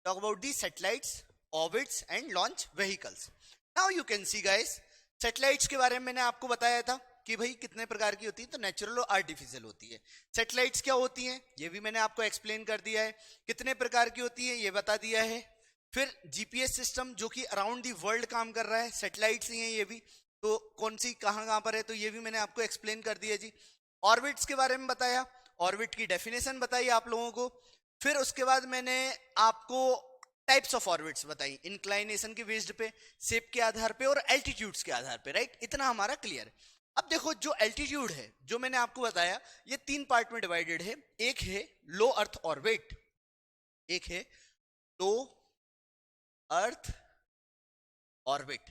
talk about the satellites, orbits and launch vehicles. Now you can see guys, satellites के बारे में मैंने आपको बताया था कि भाई कितने प्रकार की होती है, तो नेचुरल और आर्टिफिशियल होती है. सैटेलाइट्स क्या होती हैं ये भी मैंने आपको एक्सप्लेन कर दिया है. कितने प्रकार की होती है ये बता दिया है. फिर जीपीएस सिस्टम जो कि अराउंड दी वर्ल्ड काम कर रहा है, सैटेलाइट्स ही हैं ये भी, तो कौन सी कहाँ पर है, तो ये भी मैंने आपको एक्सप्लेन कर दिया जी. ऑर्बिट्स के बारे में बताया, ऑर्बिट की डेफिनेशन बताई आप लोगों को. फिर उसके बाद मैंने आपको टाइप्स ऑफ ऑर्बिट्स बताई, इंक्लाइनेशन के बेस्ड पे, शेप के आधार पे और एल्टीट्यूड्स के आधार पे. राइट, इतना हमारा क्लियर है. अब देखो जो एल्टीट्यूड है जो मैंने आपको बताया ये 3 पार्ट में डिवाइडेड है. एक है लो अर्थ ऑर्बिट, एक है लो अर्थ ऑर्बिट.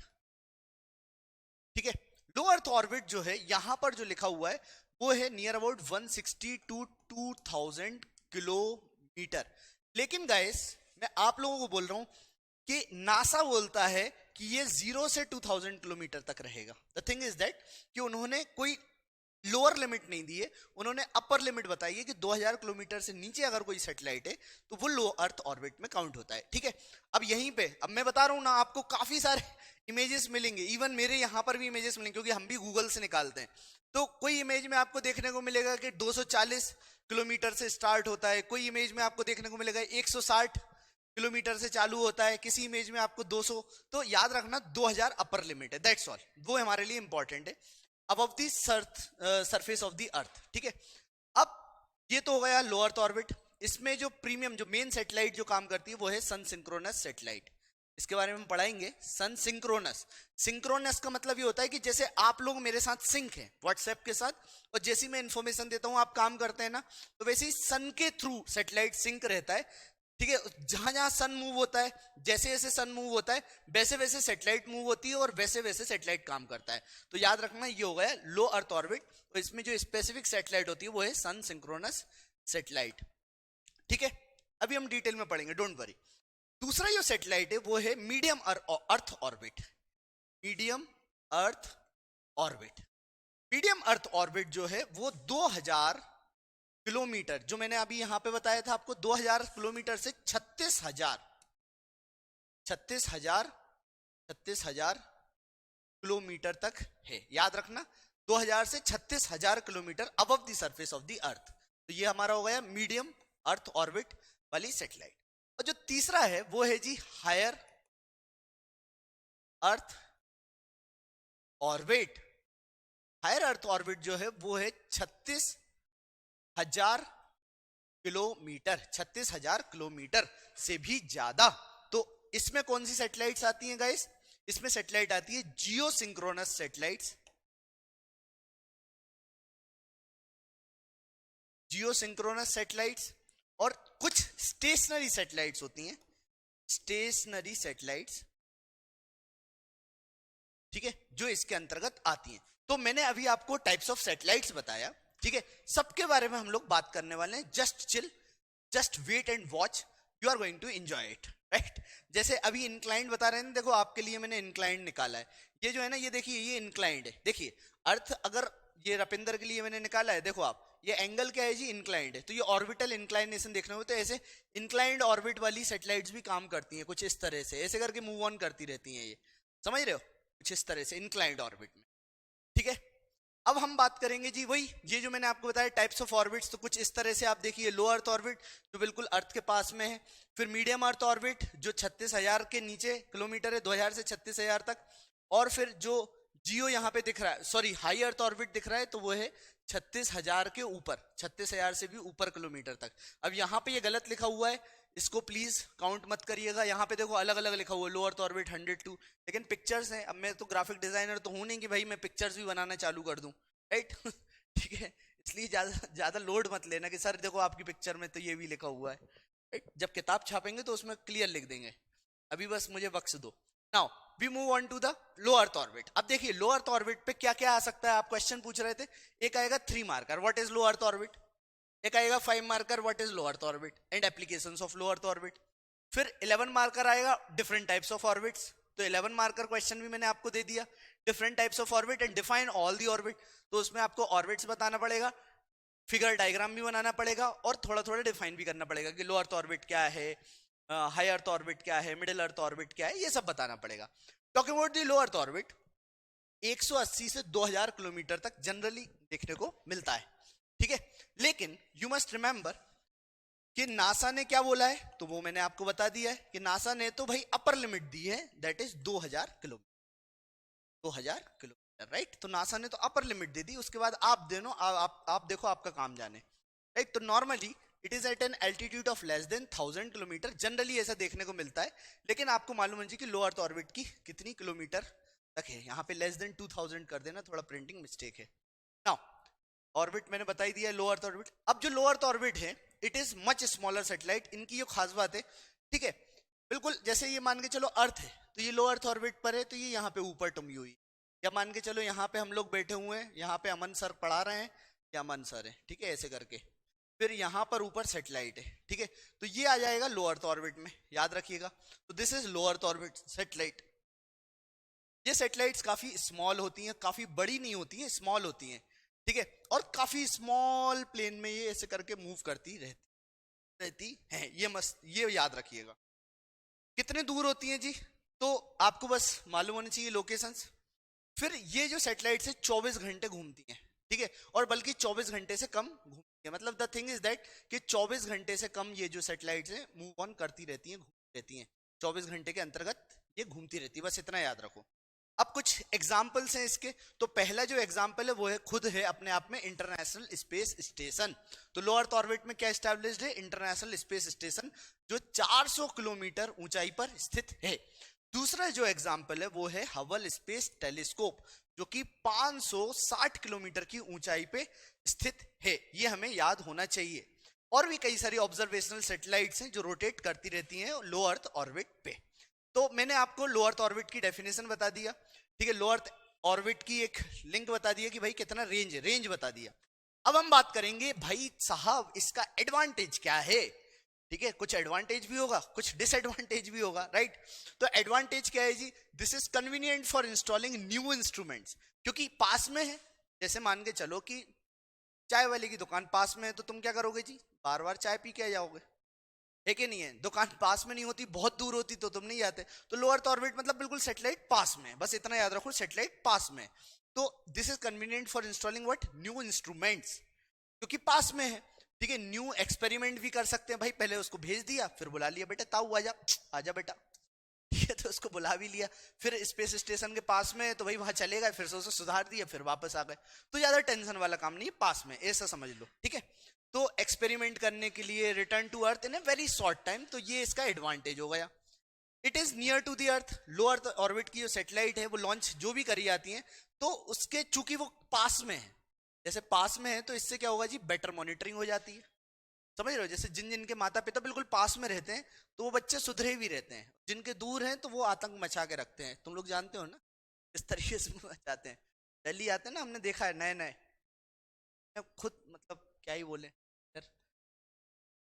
ठीक है, लो अर्थ ऑर्बिट जो है यहां पर जो लिखा हुआ है वो है नियर अबाउट 160 टू 2000 किलोमीटर. लेकिन गाइस मैं आप लोगों को बोल रहा हूं कि नासा बोलता है कि ये 0 से 2000 किलोमीटर तक रहेगा. द थिंग इज दैट कि उन्होंने कोई लोअर लिमिट नहीं दी है, उन्होंने अपर लिमिट बताई है कि 2000 किलोमीटर से नीचे अगर कोई सैटेलाइट है तो वो लो अर्थ ऑर्बिट में काउंट होता है. ठीक है, अब यहीं पे अब मैं बता रहा हूं ना, आपको काफी सारे इमेजेस मिलेंगे, इवन मेरे यहां पर भी इमेजेस मिलेंगे क्योंकि हम भी गूगल से निकालते हैं. तो कोई इमेज में आपको देखने को मिलेगा कि 240 किलोमीटर से स्टार्ट होता है, कोई इमेज में आपको देखने को मिलेगा 160 किलोमीटर से चालू होता है, किसी इमेज में आपको 200. तो याद रखना 2000 अपर लिमिट है, दैट्स ऑल. वो हमारे लिए इंपॉर्टेंट है, above the surface of the अर्थ. ठीक है, अब ये तो हो गया लो अर्थ ऑर्बिट. इसमें जो प्रीमियम जो मेन सैटेलाइट जो काम करती है वो है सन सिंक्रोनस सैटेलाइट. इसके बारे में हम पढ़ाएंगे. सन सिंक्रोनस, सिंक्रोनस का मतलब ये होता है कि जैसे आप लोग मेरे साथ सिंक हैं व्हाट्सएप के साथ, और जैसी मैं इंफॉर्मेशन देता हूं आप काम करते हैं ना, तो वैसे ही सन के थ्रू सैटेलाइट सिंक रहता है. ठीक है, जहां जहां सन मूव होता है, जैसे जैसे सन मूव होता है वैसे वैसे सैटेलाइट मूव होती है और वैसे वैसे सैटेलाइट काम करता है. तो याद रखना ये हो गया लो अर्थ ऑर्बिट. तो इसमें जो स्पेसिफिक सैटेलाइट होती है वो है सन सिंक्रोनस सैटेलाइट. ठीक है, अभी हम डिटेल में पढ़ेंगे, डोंट वरी. दूसरा जो सैटेलाइट है वो है medium earth orbit. Medium earth orbit, medium earth orbit जो है वो 2000 किलोमीटर, जो मैंने अभी यहां पे बताया था आपको 2000 किलोमीटर से 36,000 किलोमीटर तक है. याद रखना 2000 से 36,000 kilometre above the surface of the earth. तो ये हमारा हो गया मीडियम अर्थ ऑर्बिट वाली सैटेलाइट. और जो तीसरा है वो है जी higher earth orbit. Higher earth orbit जो है वो है 36,000 किलोमीटर, 36,000 किलोमीटर से भी ज्यादा. तो इसमें कौन सी सैटेलाइट्स आती हैं गाइस? इसमें सैटेलाइट आती है जियो सिंक्रोनस सैटेलाइट्स, जियो सिंक्रोनस सैटेलाइट्स, और कुछ स्टेशनरी सैटेलाइट्स होती हैं, स्टेशनरी सैटेलाइट्स. ठीक है, जो इसके अंतर्गत आती हैं. तो मैंने अभी आपको टाइप्स ऑफ सैटेलाइट्स बताया. ठीक है, सबके बारे में हम लोग बात करने वाले हैं. Just chill, just wait and watch, you are going to enjoy it. Right, जैसे अभी इंक्लाइंड बता रहे हैं, देखो आपके लिए मैंने इंक्लाइंड निकाला है. ये जो है ना, ये देखिए ये इंक्लाइंड है. देखिए अर्थ, अगर ये रपिंदर के लिए मैंने निकाला है, देखो आप ये एंगल क्या है जी, इंक्लाइंड है. तो ये ऑर्बिटल इंक्लाइनेशन देखने को, तो ऐसे इंक्लाइंड ऑर्बिट वाली सैटेलाइट्स भी काम करती हैं कुछ इस तरह से, ऐसे करके मूव ऑन करती रहती हैं. ये समझ रहे हो, कुछ इस तरह से इंक्लाइंड ऑर्बिट में. ठीक है, अब हम बात करेंगे जी वही, ये जो मैंने आपको बताया टाइप्स ऑफ ऑर्बिट्स, तो कुछ इस तरह से आप देखिए. लो अर्थ ऑर्बिट जो बिल्कुल अर्थ के पास में है. फिर मीडियम अर्थ ऑर्बिट जो 36,000 के नीचे किलोमीटर है, 2000 से 36,000 तक. और फिर जो जियो यहाँ पे दिख रहा है, सॉरी हाई अर्थ ऑर्बिट दिख रहा है, तो वो है 36,000 के ऊपर, 36,000 से भी ऊपर किलोमीटर तक. अब यहाँ पे ये गलत लिखा हुआ है, इसको प्लीज काउंट मत करिएगा. यहाँ पे देखो अलग अलग लिखा हुआ है, लो अर्थ ऑर्बिट 102, लेकिन पिक्चर्स हैं. अब मैं तो ग्राफिक डिजाइनर तो हूं नहीं कि भाई मैं पिक्चर्स भी बनाना चालू कर दूं. राइट ठीक है, इसलिए ज्यादा लोड मत लेना कि सर देखो आपकी पिक्चर में तो ये भी लिखा हुआ है. राइट, जब किताब छापेंगे तो उसमें क्लियर लिख देंगे, अभी बस मुझे बख्श दो. Now we move on to the low earth orbit. अब देखिए लो अर्थ ऑर्बिट पे क्या क्या आ सकता है, आप क्वेश्चन पूछ रहे थे. एक आएगा 3 marker, what is low earth orbit. एक आएगा 5 marker, what is low earth orbit and applications of low earth orbit. फिर 11 मार्कर आएगा डिफरेंट टाइप्स ऑफ ऑर्बिट्स. तो 11 मार्कर क्वेश्चन भी मैंने आपको दे दिया, different types of orbit and define all the orbit. तो उसमें आपको ऑर्बिट्स बताना पड़ेगा, फिगर डायग्राम भी बनाना पड़ेगा और थोड़ा थोड़ा डिफाइन भी करना पड़ेगा कि लो अर्थ ऑर्बिट क्या है, हाई अर्थ ऑर्बिट क्या है, मिडिल अर्थ ऑर्बिट क्या है, ये सब बताना पड़ेगा. Talking about the low earth orbit, 180 से 2000 किलोमीटर तक जनरली देखने को मिलता है. ठीक है, लेकिन यू मस्ट रिमेंबर कि नासा ने क्या बोला है, तो वो मैंने आपको बता दिया है कि नासा ने तो भाई अपर लिमिट दी है, that is 2000 kilometre. 2000 kilometre, right. तो नासा ने तो अपर लिमिट दे दी, उसके बाद आप आप देखो आपका काम जाने, राइट. तो normally it is at an altitude of less than 1000 kilometre, generally ऐसा देखने को मिलता है. लेकिन आपको मालूम है जी कि लो अर्थ ऑर्बिट की कितनी किलोमीटर तक है, यहाँ पे लेस देन 2000 कर देना, थोड़ा प्रिंटिंग मिस्टेक है. नाउ ऑर्बिट मैंने बता ही दिया, लो अर्थ ऑर्बिट. अब जो लो अर्थ ऑर्बिट है, it is much smaller satellite. इनकी जो खास बात है, ठीक है, बिल्कुल जैसे ये मान के चलो अर्थ है, तो ये लो अर्थ ऑर्बिट पर है, तो ये यहाँ पे ऊपर टुमी हुई. या मान के चलो यहाँ पे हम लोग बैठे हुए हैं, यहाँ पे अमन सर पढ़ा रहे हैं, या अमन सर है, ठीक है, ऐसे करके, फिर यहाँ पर ऊपर सैटेलाइट है, ठीक है, तो ये आ जाएगा लो अर्थ ऑर्बिट में, याद रखिएगा. तो this is low earth orbit satellite. ये सैटेलाइट्स काफी स्मॉल होती हैं, काफी बड़ी नहीं होती हैं, स्मॉल होती हैं, ठीक है, और काफी स्मॉल प्लेन में ये ऐसे करके मूव करती रहती हैं. ये याद रखिएगा. कितने दूर होती हैं जी, तो आपको बस मालूम होनी चाहिए लोकेशंस. फिर ये जो सैटेलाइट्स है 24 घंटे घूमती हैं, ठीक है, और बल्कि 24 घंटे से कम घूमती है. मतलब द थिंग इज दैट कि 24 घंटे से कम ये जो सैटेलाइट्स हैं मूव ऑन करती रहती हैं, घूमती रहती हैं. 24 घंटे के अंतर्गत ये घूमती रहती है, बस इतना याद रखो. अब कुछ एग्जाम्पल्स हैं इसके. तो पहला जो एग्जाम्पल है वो है खुद है अपने आप में इंटरनेशनल स्पेस स्टेशन. तो लो अर्थ ऑर्बिट में क्या एस्टैब्लिश्ड है, इंटरनेशनल स्पेस स्टेशन, जो 400 किलोमीटर ऊंचाई पर स्थित है. दूसरा जो एग्जाम्पल है वो है हबल स्पेस टेलीस्कोप, जो कि 560 किलोमीटर की ऊंचाई पे स्थित है. ये हमें याद होना चाहिए. और भी कई सारी ऑब्जर्वेशनल सैटेलाइट्स हैं जो रोटेट करती रहती हैं लो अर्थ ऑर्बिट पे. तो मैंने आपको लो अर्थ ऑर्बिट की डेफिनेशन बता दिया, ठीक है, लो अर्थ ऑर्बिट की एक लिंक बता दिया कि भाई कितना रेंज है, रेंज बता दिया. अब हम बात करेंगे भाई साहब इसका एडवांटेज क्या है. ठीक है, कुछ एडवांटेज भी होगा, कुछ डिसएडवांटेज भी होगा, राइट. तो एडवांटेज क्या है जी, this is convenient for installing new instruments, क्योंकि पास में है. जैसे मान के चलो कि चाय वाले की दुकान पास में है, तो तुम क्या करोगे जी, बार बार चाय पी के जाओगे, है कि नहीं है. दुकान पास में नहीं होती, बहुत दूर होती तो तुम नहीं जाते. तो लो अर्थ ऑर्बिट मतलब बिल्कुल सैटेलाइट पास में, बस इतना याद रखो, सैटेलाइट पास में. तो this is convenient for installing what, new instruments, क्योंकि पास में है. ठीक है, न्यू एक्सपेरिमेंट भी कर सकते हैं भाई. पहले उसको भेज दिया, फिर बुला लिया, बेटा ताऊ आजा, आजा बेटा, ठीक है, तो उसको बुला भी लिया. फिर स्पेस स्टेशन के पास में है तो भाई वहां चले गए, फिर से उसे सुधार दिया, फिर वापस आ गए. तो ज्यादा टेंशन वाला काम नहीं है, पास में, ऐसा समझ लो, ठीक है. तो एक्सपेरिमेंट करने के लिए return to earth in a very short time, तो ये इसका एडवांटेज हो गया. It is near to the earth. Low earth orbit की जो सैटेलाइट है वो लॉन्च जो भी करी जाती है, तो उसके चूंकि वो पास में है, जैसे पास में है, तो इससे क्या होगा जी, बेटर मॉनिटरिंग हो जाती है. समझ रहे हो, जैसे जिन जिनके माता पिता बिल्कुल पास में रहते हैं तो वो बच्चे सुधरे भी रहते हैं, जिनके दूर हैं तो वो आतंक मचा के रखते हैं. तुम लोग जानते हो ना इस तरीके से मचाते हैं. दिल्ली आते हैं ना, हमने देखा है नए नए, खुद मतलब क्या ही बोले यार,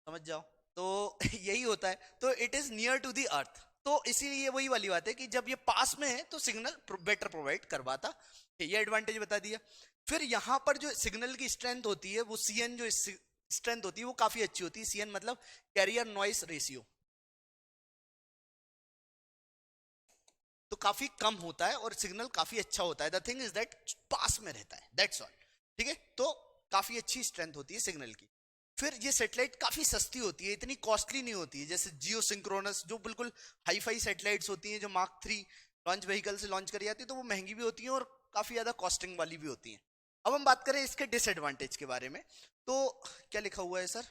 समझ जाओ. तो यही होता है. तो it is near to the earth, तो इसीलिए वही वाली बात है कि जब ये पास में है तो सिग्नल बेटर प्रोवाइड करवाता, ये एडवांटेज बता दिया. फिर यहाँ पर जो सिग्नल की स्ट्रेंथ होती है, वो सीएन जो स्ट्रेंथ होती है वो काफी अच्छी होती है. सीएन मतलब कैरियर नॉइस रेशियो, तो काफी कम होता है और सिग्नल काफी अच्छा होता है. The thing is that pass में रहता है, दैट्स ऑल. ठीक है, तो काफी अच्छी स्ट्रेंथ होती है सिग्नल की. फिर ये सैटेलाइट काफी सस्ती होती है, इतनी कॉस्टली नहीं होती है जैसे जियो सिंक्रोनस, जो बिल्कुल हाई फाई सैटेलाइट्स होती हैं, जो मार्क 3 लॉन्च व्हीकल से लॉन्च करी जाती है, तो वो महंगी भी होती है और काफी ज्यादा कॉस्टिंग वाली भी होती है. अब हम बात करें इसके डिसएडवांटेज के बारे में, तो क्या लिखा हुआ है सर,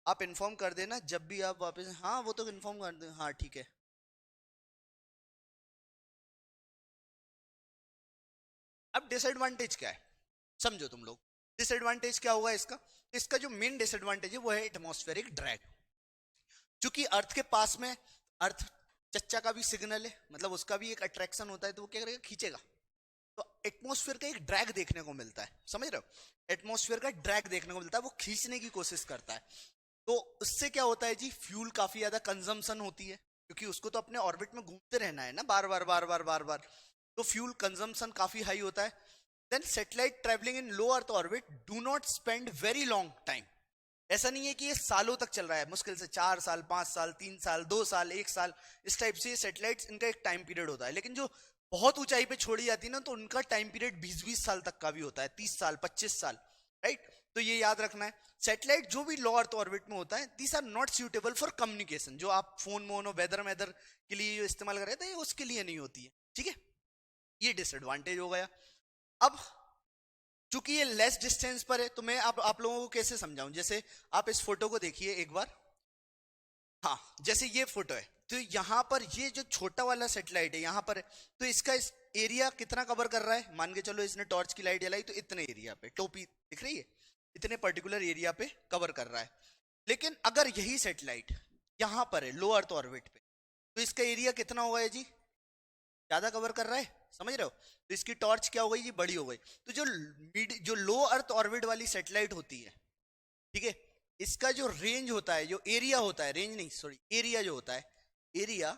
आप इन्फॉर्म कर देना जब भी आप वापस, हाँ वो तो इन्फॉर्म कर दे, हाँ ठीक है. अब डिसएडवांटेज क्या है, समझो तुम लोग. डिसएडवांटेज क्या होगा इसका, इसका जो मेन डिसएडवांटेज है वो है एटमॉस्फेरिक ड्रैग. क्योंकि अर्थ के पास में, अर्थ चच्चा का भी सिग्नल है, मतलब उसका भी एक अट्रैक्शन होता है, तो वो क्या करेगा, खींचेगा. तो एटमॉस्फेयर का एक ड्रैग देखने को मिलता है, समझ रहे हो, एटमॉस्फेयर का ड्रैग देखने को मिलता है, वो खींचने की कोशिश करता है. तो उससे क्या होता है जी, फ्यूल काफी ज्यादा कंजम्पशन होती है, क्योंकि उसको तो अपने ऑर्बिट में घूमते रहना है ना, बार बार बार बार बार बार. तो फ्यूल कंजम्पशन काफी हाई होता है. Then satellite travelling in low earth orbit do not spend very long time, ऐसा नहीं है कि ये सालों तक चल रहा है, मुश्किल से 4 साल 5 साल 3 साल 2 साल 1 साल, इस टाइप से सैटेलाइट्स इनका एक टाइम पीरियड होता है। लेकिन जो बहुत ऊंचाई पे छोड़ी जाती है ना, तो उनका टाइम पीरियड 20-20 साल तक का भी होता है, 30 साल 25 साल, राइट। तो ये याद रखना है। सैटेलाइट जो भी लो अर्थ ऑर्बिट में होता है, these are not suitable for communication. जो आप फोन मोन और वेदर मेदर के लिए जो इस्तेमाल कर रहे थे, उसके लिए नहीं होती है, ठीक है। ये डिसएडवांटेज हो गया। अब चूंकि ये लेस डिस्टेंस पर है, तो मैं आप लोगों को कैसे समझाऊं। जैसे आप इस फोटो को देखिए एक बार, हाँ, जैसे ये फोटो है, तो यहाँ पर ये जो छोटा वाला सैटेलाइट है यहाँ पर है, तो इसका इस एरिया कितना कवर कर रहा है, मान के चलो इसने टॉर्च की लाइट जलाई तो इतने एरिया पे, टोपी दिख रही है, इतने पर्टिकुलर एरिया पे कवर कर रहा है। लेकिन अगर यही सैटेलाइट यहाँ पर है लो अर्थ ऑर्बिट पे, तो इसका एरिया कितना होगा जी, ज्यादा कवर कर रहा है, समझ रहे हो। तो इसकी टॉर्च क्या हो गई जी, बड़ी हो गई। तो जो लो अर्थ ऑर्बिट वाली सैटेलाइट होती है, ठीक है, इसका जो रेंज होता है, जो एरिया होता है, रेंज नहीं सॉरी, एरिया जो होता है, एरिया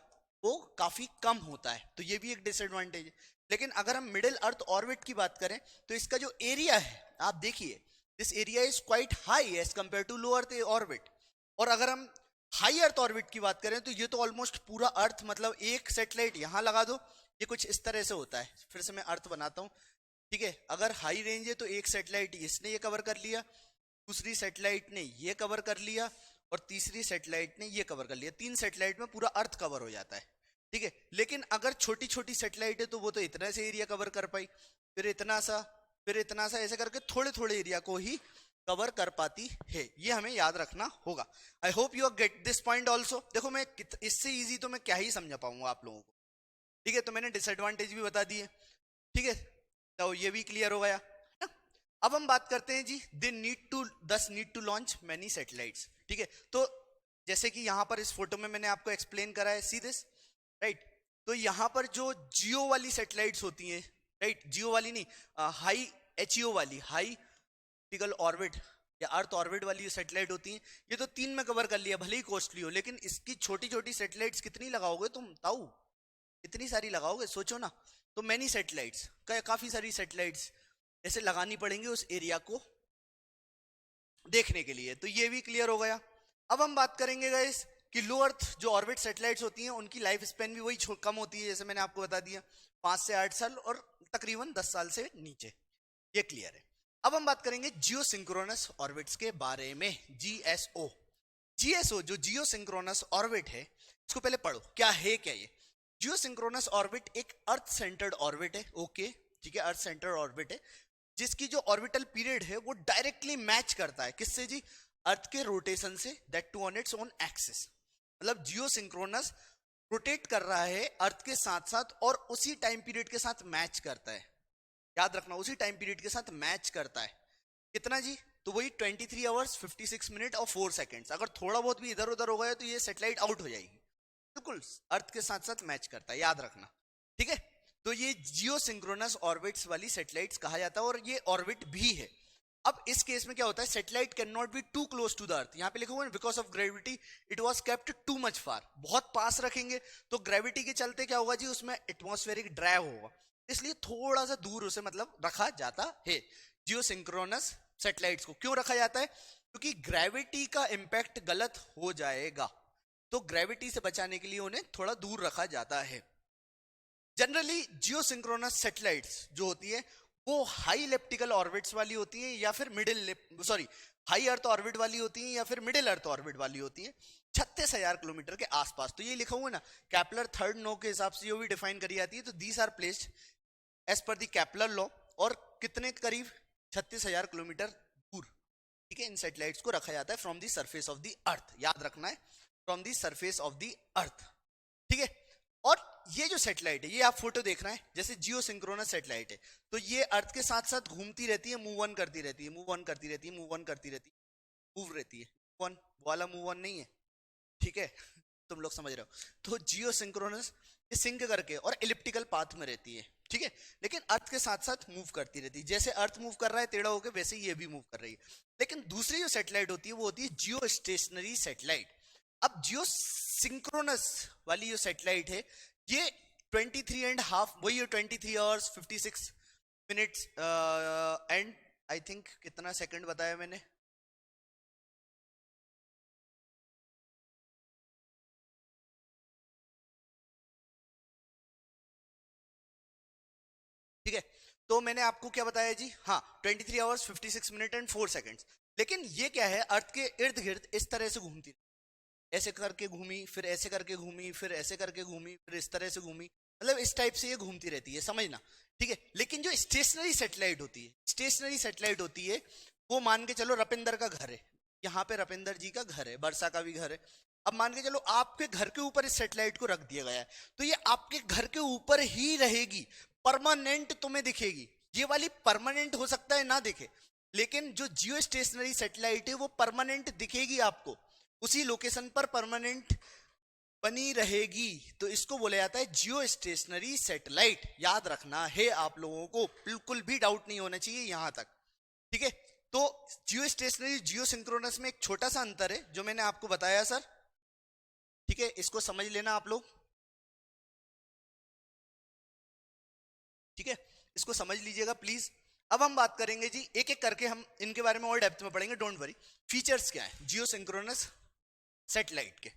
वो काफी कम होता है। तो ये भी एक डिसएडवांटेज है। लेकिन अगर हम मिडिल अर्थ ऑर्बिट की बात करें, तो इसका जो एरिया है, आप देखिए, this area is quite high as compare to low earth orbit. और अगर हम हाई अर्थ ऑर्बिट की बात करें, तो ये तो ऑलमोस्ट पूरा अर्थ, मतलब एक सैटेलाइट यहां लगा दो, ये कुछ इस तरह से होता है। फिर से मैं अर्थ बनाता हूं, ठीक है। अगर हाई रेंज है तो एक सैटेलाइट इसने ये कवर कर लिया, दूसरी सैटेलाइट ने ये कवर कर लिया, और तीसरी सैटेलाइट ने ये कवर कर लिया। 3 सैटेलाइट में पूरा अर्थ कवर हो जाता है, ठीक है। लेकिन अगर छोटी छोटी सैटेलाइट है, तो वो तो इतना से एरिया कवर कर पाई, फिर इतना सा, फिर इतना सा, ऐसे करके थोड़े थोड़े एरिया को ही कवर कर पाती है। ये हमें याद रखना होगा। I hope you get this point also. देखो, मैं इससे इजी तो मैं क्या ही समझा पाऊंगा आप लोगों को, ठीक है। तो मैंने डिसएडवांटेज भी बता दिए, ठीक है, तो ये भी क्लियर हो गया। अब हम बात करते हैं जी, thus need to launch many satellites, ठीक है। तो जैसे कि यहां पर इस फोटो में मैंने आपको एक्सप्लेन करा है, सी दिस, राइट। तो यहां पर जो जियो वाली सैटेलाइट्स होती हैं, राइट, जियो वाली नहीं, हाई एचईओ वाली, हाई ऑप्टिकल ऑर्बिट या अर्थ ऑर्बिट वाली सैटेलाइट होती हैं, ये तो 3 में कवर कर लिया, भले ही कॉस्टली हो। लेकिन इसकी छोटी छोटी सैटेलाइट्स कितनी लगाओगे तुम, ताऊ, इतनी सारी लगाओगे, सोचो ना। तो मैनी सैटेलाइट्स, काफी सारी सैटेलाइट्स ऐसे लगानी पड़ेंगी उस एरिया को देखने के लिए। तो ये भी क्लियर हो गया। अब हम बात करेंगे गाइस कि लो अर्थ जो ऑर्बिट सैटेलाइट्स होती हैं, उनकी लाइफ स्पेन भी वही कम होती है, जैसे मैंने आपको बता दिया, 5 से 8 साल और तकरीबन 10 साल से नीचे, ये क्लियर है। अब हम बात करेंगे जियो सिंक्रोनस ऑर्बिट्स के बारे में, जीएसओ। जीएसओ जो जियो सिंक्रोनस ऑर्बिट है, इसको पहले पढ़ो, क्या है क्या ये। जियो सिंक्रोनस ऑर्बिट एक अर्थ सेंटर्ड ऑर्बिट है, ओके, ठीक है, अर्थ सेंटर्ड ऑर्बिट है, जिसकी जो ऑर्बिटल पीरियड है वो डायरेक्टली मैच करता है किससे जी, अर्थ के रोटेशन से, that too on its own axis. मतलब जियो सिंक्रोनस रोटेट कर रहा है अर्थ के साथ साथ, और उसी टाइम पीरियड के साथ मैच करता है, याद रखना, उसी टाइम पीरियड के साथ मैच करता है। कितना जी, तो वही 23 आवर्स 56 मिनट और 4 सेकेंड्स। अगर थोड़ा बहुत भी इधर उधर हो गया तो ये सैटेलाइट आउट हो जाएगी। बिल्कुल अर्थ के साथ साथ मैच करता है, याद रखना, ठीक है। तो ये जियो सिंक्रोनस ऑर्बिट्स वाली सैटेलाइट्स कहा जाता है, और ये ऑर्बिट भी है। अब इस केस में क्या होता है, satellite can not be too close to the earth. यहाँ पे लिखा हुआ है because of gravity it was kept too much far. बहुत पास रखेंगे तो ग्रेविटी के चलते क्या होगा जी, उसमें एटमॉस्फेरिक ड्रैग होगा, इसलिए थोड़ा सा दूर उसे मतलब रखा जाता है। जियो सिंक्रोनस सैटेलाइट्स को क्यों रखा जाता है, क्योंकि ग्रेविटी का इंपैक्ट गलत हो जाएगा, तो ग्रेविटी से बचाने के लिए उन्हें थोड़ा दूर रखा जाता है। जनरली जियो सिंक्रोनस सैटेलाइट्स जो होती है वो हाई इलिप्टिकल ऑर्बिट्स वाली होती है, या फिर हाई अर्थ ऑर्बिट वाली होती है, या फिर मिडिल अर्थ ऑर्बिट वाली होती है, 36,000 किलोमीटर के आसपास। तो ये लिखा हुआ है ना, कैपलर थर्ड लॉ के हिसाब से जो भी डिफाइन करी जाती है, तो these are placed as per the कैपलर law, और कितने करीब 36,000 किलोमीटर दूर, ठीक है, इन सैटेलाइट्स को रखा जाता है from the surface of the earth, याद रखना है, from the surface of the earth, ठीक है। और ये जो सैटेलाइट है, ये आप फोटो देख रहे हैं, जैसे जियो सिंक्रोनस सैटेलाइट है, तो ये अर्थ के साथ साथ घूमती रहती है, मूव ऑन करती रहती है, मूव ऑन करती रहती है, मूव ऑन करती रहती है, मूव रहती है, मूव ऑन वाला मूव ऑन नहीं है, ठीक है, तुम लोग समझ रहे हो। तो जियो सिंक्रोनस ये सिंक करके और इलिप्टिकल पाथ में रहती है, ठीक है, लेकिन अर्थ के साथ साथ मूव करती रहती है। जैसे अर्थ मूव कर रहा है टेढ़ा होकर, वैसे ही ये भी मूव कर रही है। लेकिन दूसरी जो सैटेलाइट होती है वो होती है जियो स्टेशनरी सैटेलाइट। अब जियो सिंक्रोनस वाली जो सैटेलाइट है, ये 23.5, वही 23 hours 56 minutes and I think कितना सेकंड बताया मैंने, तो मैंने आपको क्या बताया जी, हाँ 23 आवर्स 56 मिनट एंड 4 सेकंड्स। लेकिन ये क्या है, अर्थ के इर्द गिर्द इस तरह से घूमती, ऐसे करके घूमी, फिर ऐसे करके घूमी, फिर ऐसे करके घूमी, फिर इस तरह से घूमी, मतलब इस टाइप से ये घूमती रहती है, समझना, ठीक है। लेकिन जो स्टेशनरी सैटेलाइट होती है, स्टेशनरी सैटेलाइट होती है, वो मान के चलो रपिंदर का घर है, यहाँ पे रपिंदर जी का घर है, वर्षा का भी घर है। अब मान के चलो आपके घर के ऊपर इस सैटेलाइट को रख दिया गया है, तो ये आपके घर के ऊपर ही रहेगी, परमानेंट तुम्हें दिखेगी। ये वाली परमानेंट हो सकता है ना दिखे, लेकिन जो जियो स्टेशनरी सैटेलाइट है वो परमानेंट दिखेगी आपको, उसी लोकेशन पर परमानेंट बनी रहेगी। तो इसको बोला जाता है जियो स्टेशनरी सैटेलाइट। याद रखना है आप लोगों को, बिल्कुल भी डाउट नहीं होना चाहिए यहां तक, ठीक है। तो जियो स्टेशनरी जियो सिंक्रोनस में एक छोटा सा अंतर है जो मैंने आपको बताया सर, ठीक है, इसको समझ लेना आप लोग, ठीक है, इसको समझ लीजिएगा प्लीज। अब हम बात करेंगे जी, एक एक करके हम इनके बारे में और डेप्थ में पढ़ेंगे, डोंट वरी। फीचर्स क्या है जियो सिंक्रोनस सैटेलाइट के?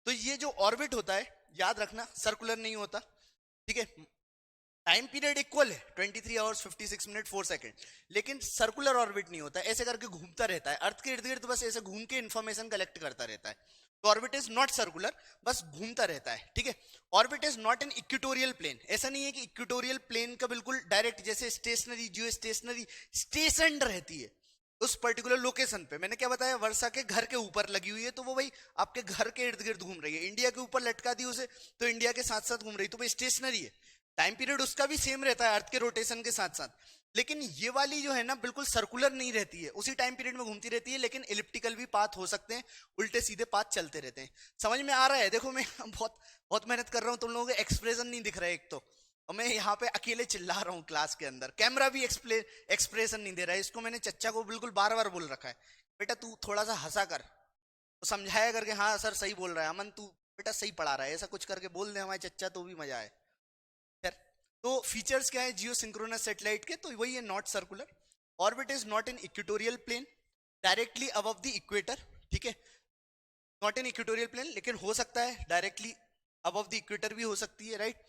तो ये जो ऑर्बिट होता है, याद रखना सर्कुलर नहीं होता, ठीक है। टाइम पीरियड इक्वल है 23 आवर्स 56 मिनट 4 सेकंड, लेकिन सर्कुलर ऑर्बिट नहीं होता, ऐसे करके घूमता रहता है अर्थ के इर्द गिर्द, बस ऐसे घूम के इंफॉर्मेशन कलेक्ट करता रहता है। तो ऑर्बिट इज नॉट सर्कुलर, बस घूमता रहता है, ठीक है। Orbit is not an equatorial plane, ऐसा नहीं है कि इक्वेटोरियल प्लेन का बिल्कुल डायरेक्ट, जैसे स्टेशनरी जियो स्टेशनरी स्टेशन रहती है उस पर्टिकुलर लोकेशन पे। मैंने क्या बताया, वर्षा के घर के ऊपर लगी हुई है, तो वो भाई आपके घर के इर्द गिर्द घूम रही है। इंडिया के ऊपर लटका दी उसे, तो इंडिया के साथ साथ घूम रही, तो भाई स्टेशनरी है। टाइम पीरियड उसका भी सेम रहता है अर्थ के रोटेशन के साथ साथ, लेकिन ये वाली जो है ना बिल्कुल सर्कुलर नहीं रहती है, उसी टाइम पीरियड में घूमती रहती है, लेकिन इलिप्टिकल भी पाथ हो सकते हैं, उल्टे सीधे पाथ चलते रहते हैं। समझ में आ रहा है? देखो मैं बहुत बहुत मेहनत कर रहा हूँ, तुम लोगों के एक्सप्रेशन नहीं दिख रहा है एक तो, और मैं यहाँ पे अकेले चिल्ला रहा हूँ क्लास के अंदर, कैमरा भी एक्सप्रेशन नहीं दे रहा है। इसको मैंने चच्चा को बिल्कुल बार बार बोल रखा है, बेटा तू थोड़ा सा हंसा कर, तो समझाया करके, हाँ सर सही बोल रहा है अमन, तू बेटा सही पढ़ा रहा है, ऐसा कुछ करके बोल दे हमारे चच्चा, तो भी मजा आए। खैर, तो फीचर्स क्या है जियो सिंक्रोनस सैटेलाइट के? तो वही है, not circular, orbit is not in equatorial plane, directly above the equator, ठीक है, नॉट इन इक्वेटोरियल प्लेन, लेकिन हो सकता है डायरेक्टली अबव द इक्वेटर भी हो सकती है, right.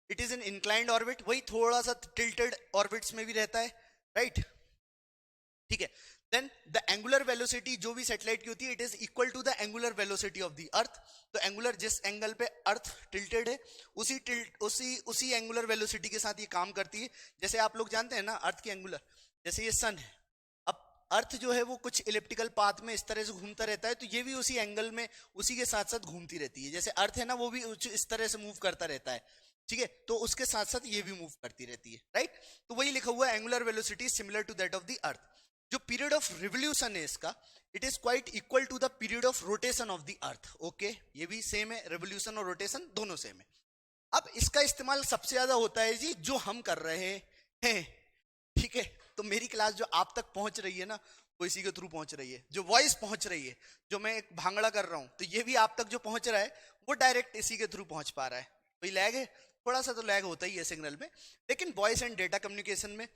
It is in inclined orbit, वही थोड़ा सा टिल्टेड ऑर्बिट्स में भी रहता है, राइट, ठीक है। देन द एंगुलर वेलोसिटी जो भी सैटेलाइट की होती है, it is equal to the angular velocity of the earth. तो एंगुलर जिस एंगल पे अर्थ टिल्टेड है, उसी एंगुलर वेलोसिटी के साथ ये काम करती है। जैसे आप लोग जानते हैं ना अर्थ की एंगुलर, जैसे ये सन है, अब अर्थ जो है वो कुछ इलिप्टिकल पाथ में इस तरह से घूमता रहता है, तो ये भी उसी एंगल में उसी के साथ साथ घूमती रहती है। जैसे अर्थ है ना, वो भी इस तरह से मूव करता रहता है, ठीक है, तो उसके साथ साथ ये भी मूव करती रहती है, राइट। तो वही लिखा हुआ है, angular velocity similar to that of the earth. जो पीरियड ऑफ रिवोल्यूशन है इसका, it is quite equal to the period of rotation of the earth, okay, ये भी सेम है, रिवोल्यूशन और रोटेशन दोनों सेम है। अब इसका इस्तेमाल सबसे ज्यादा होता है जी जो हम कर रहे हैं, ठीक है। तो मेरी क्लास जो आप तक पहुंच रही है ना, वो इसी के थ्रू पहुंच रही है, जो वॉइस पहुंच रही है, जो मैं एक भांगड़ा कर रहा हूं, तो ये भी आप तक जो पहुंच रहा है वो डायरेक्ट इसी के थ्रू पहुंच पा रहा है। कोई लैग है? थोड़ा सा तो लैग होता ही है सिग्नल में, लेकिन वॉइस एंड डेटा कम्युनिकेशन में,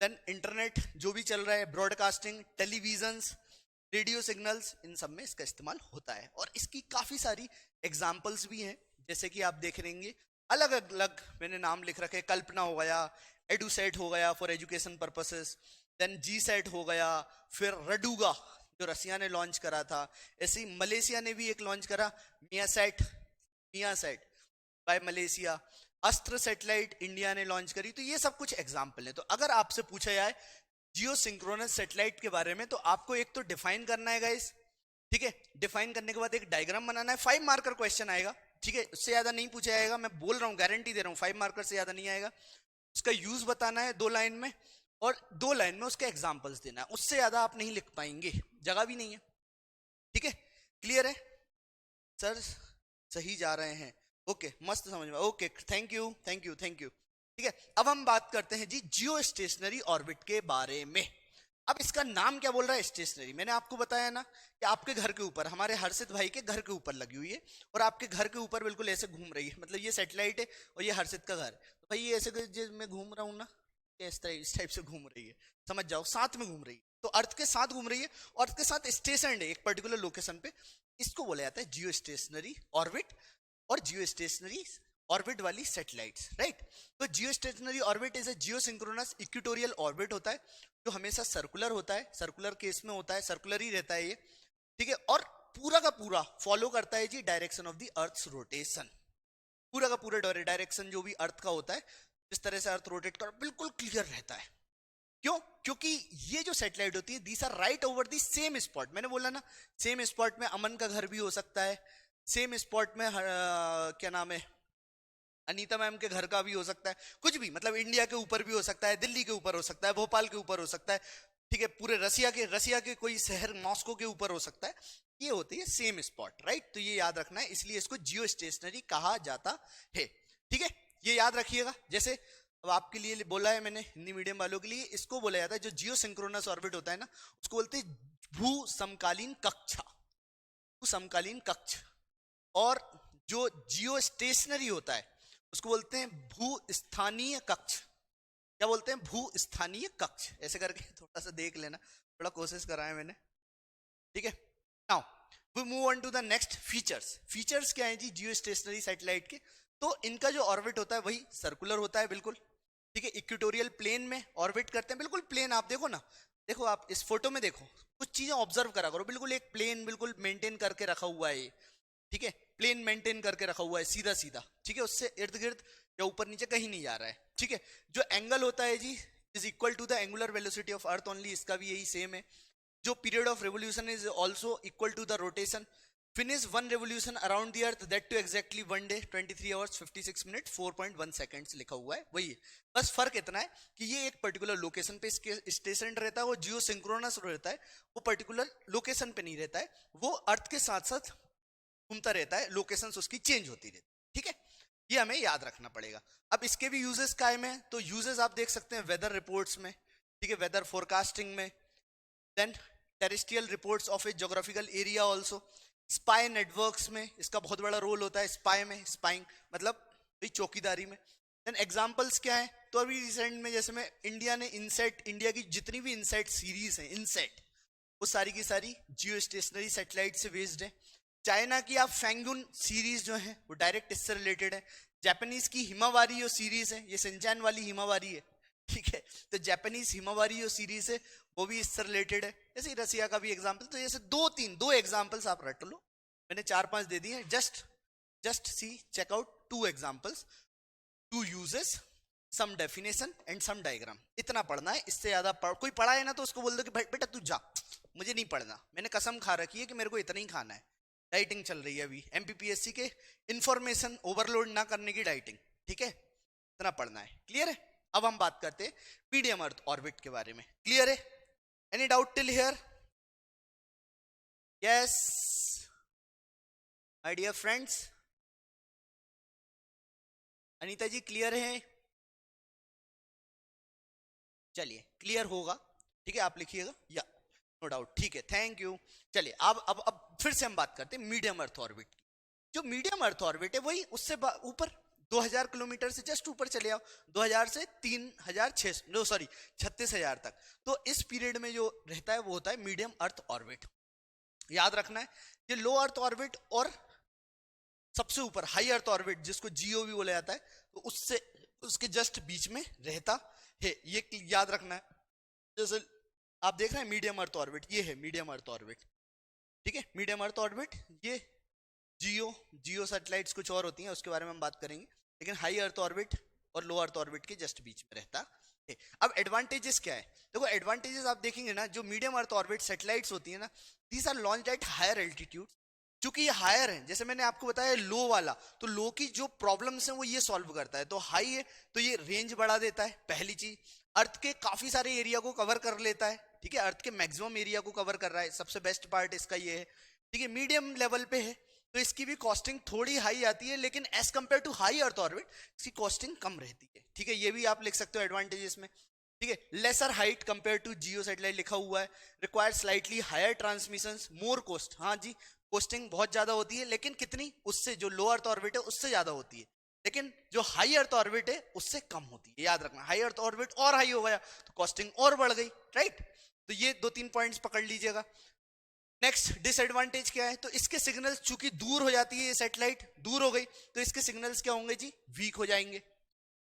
देन इंटरनेट जो भी चल रहा है, ब्रॉडकास्टिंग, टेलीविजन्स, रेडियो सिग्नल्स, इन सब में इसका इस्तेमाल होता है। और इसकी काफी सारी एग्जाम्पल्स भी हैं, जैसे कि आप देख रहेंगे अलग अलग मैंने नाम लिख रखे, कल्पना हो गया, एडुसेट हो गया for education purposes, then GSAT हो गया, फिर रडूगा जो रसिया ने लॉन्च करा था, ऐसे ही मलेशिया ने भी एक लॉन्च करा, मिया सेट बाय मलेशिया, अस्त्र सैटेलाइट इंडिया ने लॉन्च करी। तो ये सब कुछ एग्जाम्पल है। तो अगर आपसे पूछा जाए जियो सिंक्रोनस सैटेलाइट के बारे में, तो आपको एक तो डिफाइन करना है गाइस, ठीक है, डिफाइन करने के बाद एक डायग्राम बनाना है, 5 मार्कर क्वेश्चन आएगा, ठीक है, उससे ज्यादा नहीं पूछा जाएगा, मैं बोल रहा हूँ, गारंटी दे रहा हूँ, 5 मार्कर से ज्यादा नहीं आएगा। उसका यूज बताना है 2 लाइन में, और 2 लाइन में उसके एग्जाम्पल्स देना है, उससे ज्यादा आप नहीं लिख पाएंगे, जगह भी नहीं है, ठीक है, क्लियर है सर? सही जा रहे हैं, ओके, मस्त समझ में, okay, thank you thank you thank you, ठीक है। अब हम बात करते हैं जी जियो स्टेशनरी ऑर्बिट के बारे में। अब इसका नाम क्या बोल रहा है, स्टेशनरी। मैंने आपको बताया ना कि आपके घर के ऊपर, हमारे हर्षित भाई के घर के ऊपर लगी हुई है, और आपके घर के ऊपर बिल्कुल ऐसे घूम रही है, मतलब ये सैटेलाइट है और ये हर्षित का घर, तो भाई ये ऐसे मैं घूम रहा हूँ ना, इस टाइप से घूम रही है, समझ जाओ, साथ में घूम रही है, तो अर्थ के साथ घूम रही है, और अर्थ के साथ स्टेशन है एक पर्टिकुलर लोकेशन पे, इसको बोला जाता है जियो स्टेशनरी ऑर्बिट और जियो स्टेशनरी ऑर्बिट वाली सैटेलाइट्स, राइट। तो जियो stationery orbit is a geosynchronous equatorial orbit होता है जो हमेशा सर्कुलर होता है, सर्कुलर केस में होता है, सर्कुलर ही रहता है ये, ठीक है। और पूरा का पूरा फॉलो करता है जी direction of the earth's rotation, पूरा का पूरा डायरेक्शन जो भी अर्थ का होता है, जिस तरह से अर्थ रोटेट कर बिल्कुल क्लियर रहता है। क्यों? क्योंकि ये जो सैटेलाइट होती है these are right over the same spot. मैंने बोला ना सेम स्पॉट में अमन का घर भी हो सकता है, सेम स्पॉट में क्या नाम है अनीता मैम के घर का भी हो सकता है, कुछ भी, मतलब इंडिया के ऊपर भी हो सकता है, दिल्ली के ऊपर हो सकता है, भोपाल के ऊपर हो सकता है, ठीक है, पूरे रसिया के कोई शहर मॉस्को के ऊपर हो सकता है। ये होती है सेम स्पॉट, राइट। तो ये याद रखना है, इसलिए इसको जियो स्टेशनरी कहा जाता है, ठीक है। ये याद रखिएगा। जैसे अब आपके लिए बोला है मैंने हिंदी मीडियम वालों के लिए, इसको बोला जाता है जो जियो सिंक्रोनस ऑर्बिट होता है ना, उसको बोलते हैं भू समकालीन कक्षा, भू समकालीन कक्ष। और जो जियो स्टेशनरी होता है उसको बोलते हैं भू स्थानीय कक्ष। क्या बोलते हैं? भू स्थानीय कक्ष। ऐसे करके थोड़ा सा देख लेना, थोड़ा कोशिश करा है मैंने, ठीक है। Now we move on to the next features. Features क्या है जी जियो स्टेशनरी सैटेलाइट के? तो इनका जो ऑर्बिट होता है वही सर्कुलर होता है, बिल्कुल, ठीक है। इक्वेटोरियल प्लेन में ऑर्बिट करते हैं, बिल्कुल प्लेन। आप देखो ना, देखो आप इस फोटो में देखो, कुछ चीजें ऑब्जर्व करा करो, बिल्कुल एक प्लेन बिल्कुल मेंटेन करके रखा हुआ है ये, ठीक है। प्लेन मेंटेन करके रखा हुआ है सीधा सीधा, ठीक है, उससे इर्द गिर्द या ऊपर नीचे कहीं नहीं जा रहा है, ठीक है। जो एंगल होता है जी is equal to the angular velocity of earth only, इसका भी यही सेम है। जो period of revolution is also equal to the rotation. Finish one revolution around the earth that to exactly 1 day 23 hours 56 minute 4.1 seconds लिखा हुआ है, वही है। बस फर्क इतना है कि ये एक पर्टिकुलर लोकेशन पे स्टेशन रहता है, वो जियो सिंक्रोनस रहता है, वो पर्टिकुलर लोकेशन पे नहीं रहता है, वो अर्थ के साथ साथ घूमता रहता है, लोकेशंस उसकी चेंज होती रहती है, ठीक है। ये हमें याद रखना पड़ेगा। अब इसके भी यूजेस कायम है, तो यूजेस आप देख सकते हैं वेदर रिपोर्ट्स में, ठीक है, वेदर फोरकास्टिंग में, then terrestrial reports of a geographical area also, spy networks में इसका बहुत बड़ा रोल होता है, स्पाई में, स्पाइंग मतलब चौकीदारी में। देन एग्जांपल्स क्या है? तो अभी रिसेंट में जैसे में इंडिया ने इनसेट, इंडिया की जितनी भी इनसेट सीरीज है, इनसेट वो सारी की सारी जियो स्टेशनरी सैटेलाइट से बेस्ड है। चाइना की आप फैंगुन सीरीज जो है वो डायरेक्ट इससे रिलेटेड है। जापानीज की हिमावारी सीरीज है, ये सिंचान वाली हिमावारी है, ठीक है, तो जापानीज हिमावारी सीरीज है, वो भी इससे रिलेटेड है। जैसे रसिया का भी एग्जांपल, तो जैसे दो एग्जांपल्स आप रट लो, मैंने 4-5 दे दिए, just see check out 2 examples, 2 uses, some definition and some diagram. इतना पढ़ना है, इससे ज्यादा कोई पढ़ा है ना तो उसको बोल दो कि भाई बेटा तू जा, मुझे नहीं पढ़ना, मैंने कसम खा रखी है कि मेरे को इतना ही खाना है। डाइटिंग चल रही है अभी एमपीपीएससी के, इंफॉर्मेशन ओवरलोड ना करने की डाइटिंग, ठीक है, इतना पढ़ना है, क्लियर है। अब हम बात करते हैं मीडियम अर्थ ऑर्बिट के बारे में, क्लियर है? Any doubt till here? Yes my dear friends, Anita ji clear है? चलिए क्लियर होगा, ठीक है, आप लिखिएगा या नो डाउट, ठीक है, थैंक यू। चलिए अब फिर से हम बात करते हैं मीडियम अर्थ ऑर्बिट की। जो मीडियम अर्थ ऑर्बिट है वही उससे ऊपर 2000 किलोमीटर से जस्ट ऊपर चले आओ, 2000 से 3600 सॉरी 36,000 तक। तो इस पीरियड में जो रहता है वो होता है मीडियम अर्थ ऑर्बिट। याद रखना है ये लो अर्थ ऑर्बिट और सबसे ऊपर हाई अर्थ ऑर्बिट जिसको जियो भी बोला जाता है, तो उससे उसके जस्ट बीच में रहता है, ये याद रखना है। जैसे आप देख रहे हैं मीडियम अर्थ ऑर्बिट, ये है मीडियम अर्थ ऑर्बिट, ठीक है, मीडियम अर्थ ऑर्बिट। ये जियो सैटेलाइट्स कुछ और होती हैं, उसके बारे में हम बात करेंगे, लेकिन हाई अर्थ ऑर्बिट और लो अर्थ ऑर्बिट के जस्ट बीच में रहता है। अब एडवांटेजेस क्या है? देखो एडवांटेजेस आप देखेंगे ना, जो मीडियम अर्थ ऑर्बिट सैटेलाइट्स होती है ना, these are launched at higher altitude. चूंकि ये हायर है, जैसे मैंने आपको बताया लो वाला, तो लो की जो प्रॉब्लम्स हैं वो ये सॉल्व करता है, तो हाई है तो ये रेंज बढ़ा देता है, पहली चीज। अर्थ के काफी सारे एरिया को कवर कर लेता है, ठीक है, अर्थ के मैक्सिमम एरिया को कवर कर रहा है, सबसे बेस्ट पार्ट इसका ये है, ठीक है। मीडियम लेवल पे है तो इसकी भी कॉस्टिंग थोड़ी हाई आती है, लेकिन as compare to high earth orbit इसकी कॉस्टिंग कम रहती है, ठीक है, ये भी आप लिख सकते हो एडवांटेजेस में, ठीक है। Lesser height compare to geo satellite लिखा हुआ है, require slightly higher transmission, more cost, हाँ जी, कॉस्टिंग बहुत ज्यादा होती है, लेकिन कितनी? उससे जो लो अर्थ ऑर्बिट है उससे ज्यादा होती है, लेकिन जो हाई अर्थ ऑर्बिट है उससे कम होती है। याद रखना, हाई अर्थ ऑर्बिट और हाई हो गया तो कॉस्टिंग और बढ़ गई, राइट। तो ये 2-3 पॉइंट्स पकड़ लीजिएगा। नेक्स्ट डिसएडवांटेज क्या है, तो इसके सिग्नल्स चूंकि दूर हो जाती है, ये सैटेलाइट दूर हो गई तो इसके सिग्नल्स क्या होंगे जी, वीक हो जाएंगे।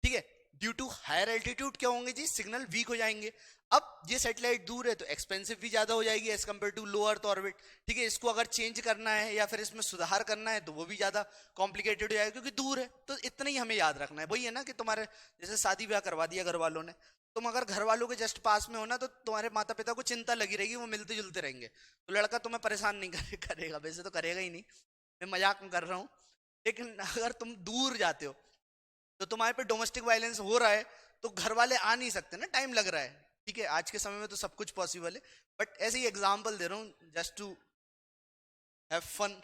ठीक है, ड्यू टू हायर एल्टीट्यूड क्या होंगे जी, सिग्नल वीक हो जाएंगे। अब ये सैटेलाइट दूर है तो एक्सपेंसिव भी ज्यादा हो जाएगी as compare to low earth orbit. ठीक है, इसको अगर चेंज करना है या फिर इसमें सुधार करना है तो वो भी ज्यादा कॉम्प्लिकेटेड हो जाएगा क्योंकि दूर है। तो इतना ही हमें याद रखना है। वही है ना कि तुम्हारे जैसे शादी ब्याह करवा दिया घर वालों ने, तुम अगर घर वालों के जस्ट पास में हो ना तो तुम्हारे माता पिता को चिंता लगी रहेगी, वो मिलते जुलते रहेंगे, तो लड़का तुम्हें परेशान नहीं करेगा, वैसे तो करेगा ही नहीं, मैं मजाक में कर रहा हूँ। लेकिन अगर तुम दूर जाते हो तो तुम्हारे पे डोमेस्टिक वायलेंस हो रहा है तो घर वाले आ नहीं सकते ना, टाइम लग रहा है। ठीक है, आज के समय में तो सब कुछ पॉसिबल है, बट ऐसे ही एग्जांपल दे रहा हूँ जस्ट टू हैव फन।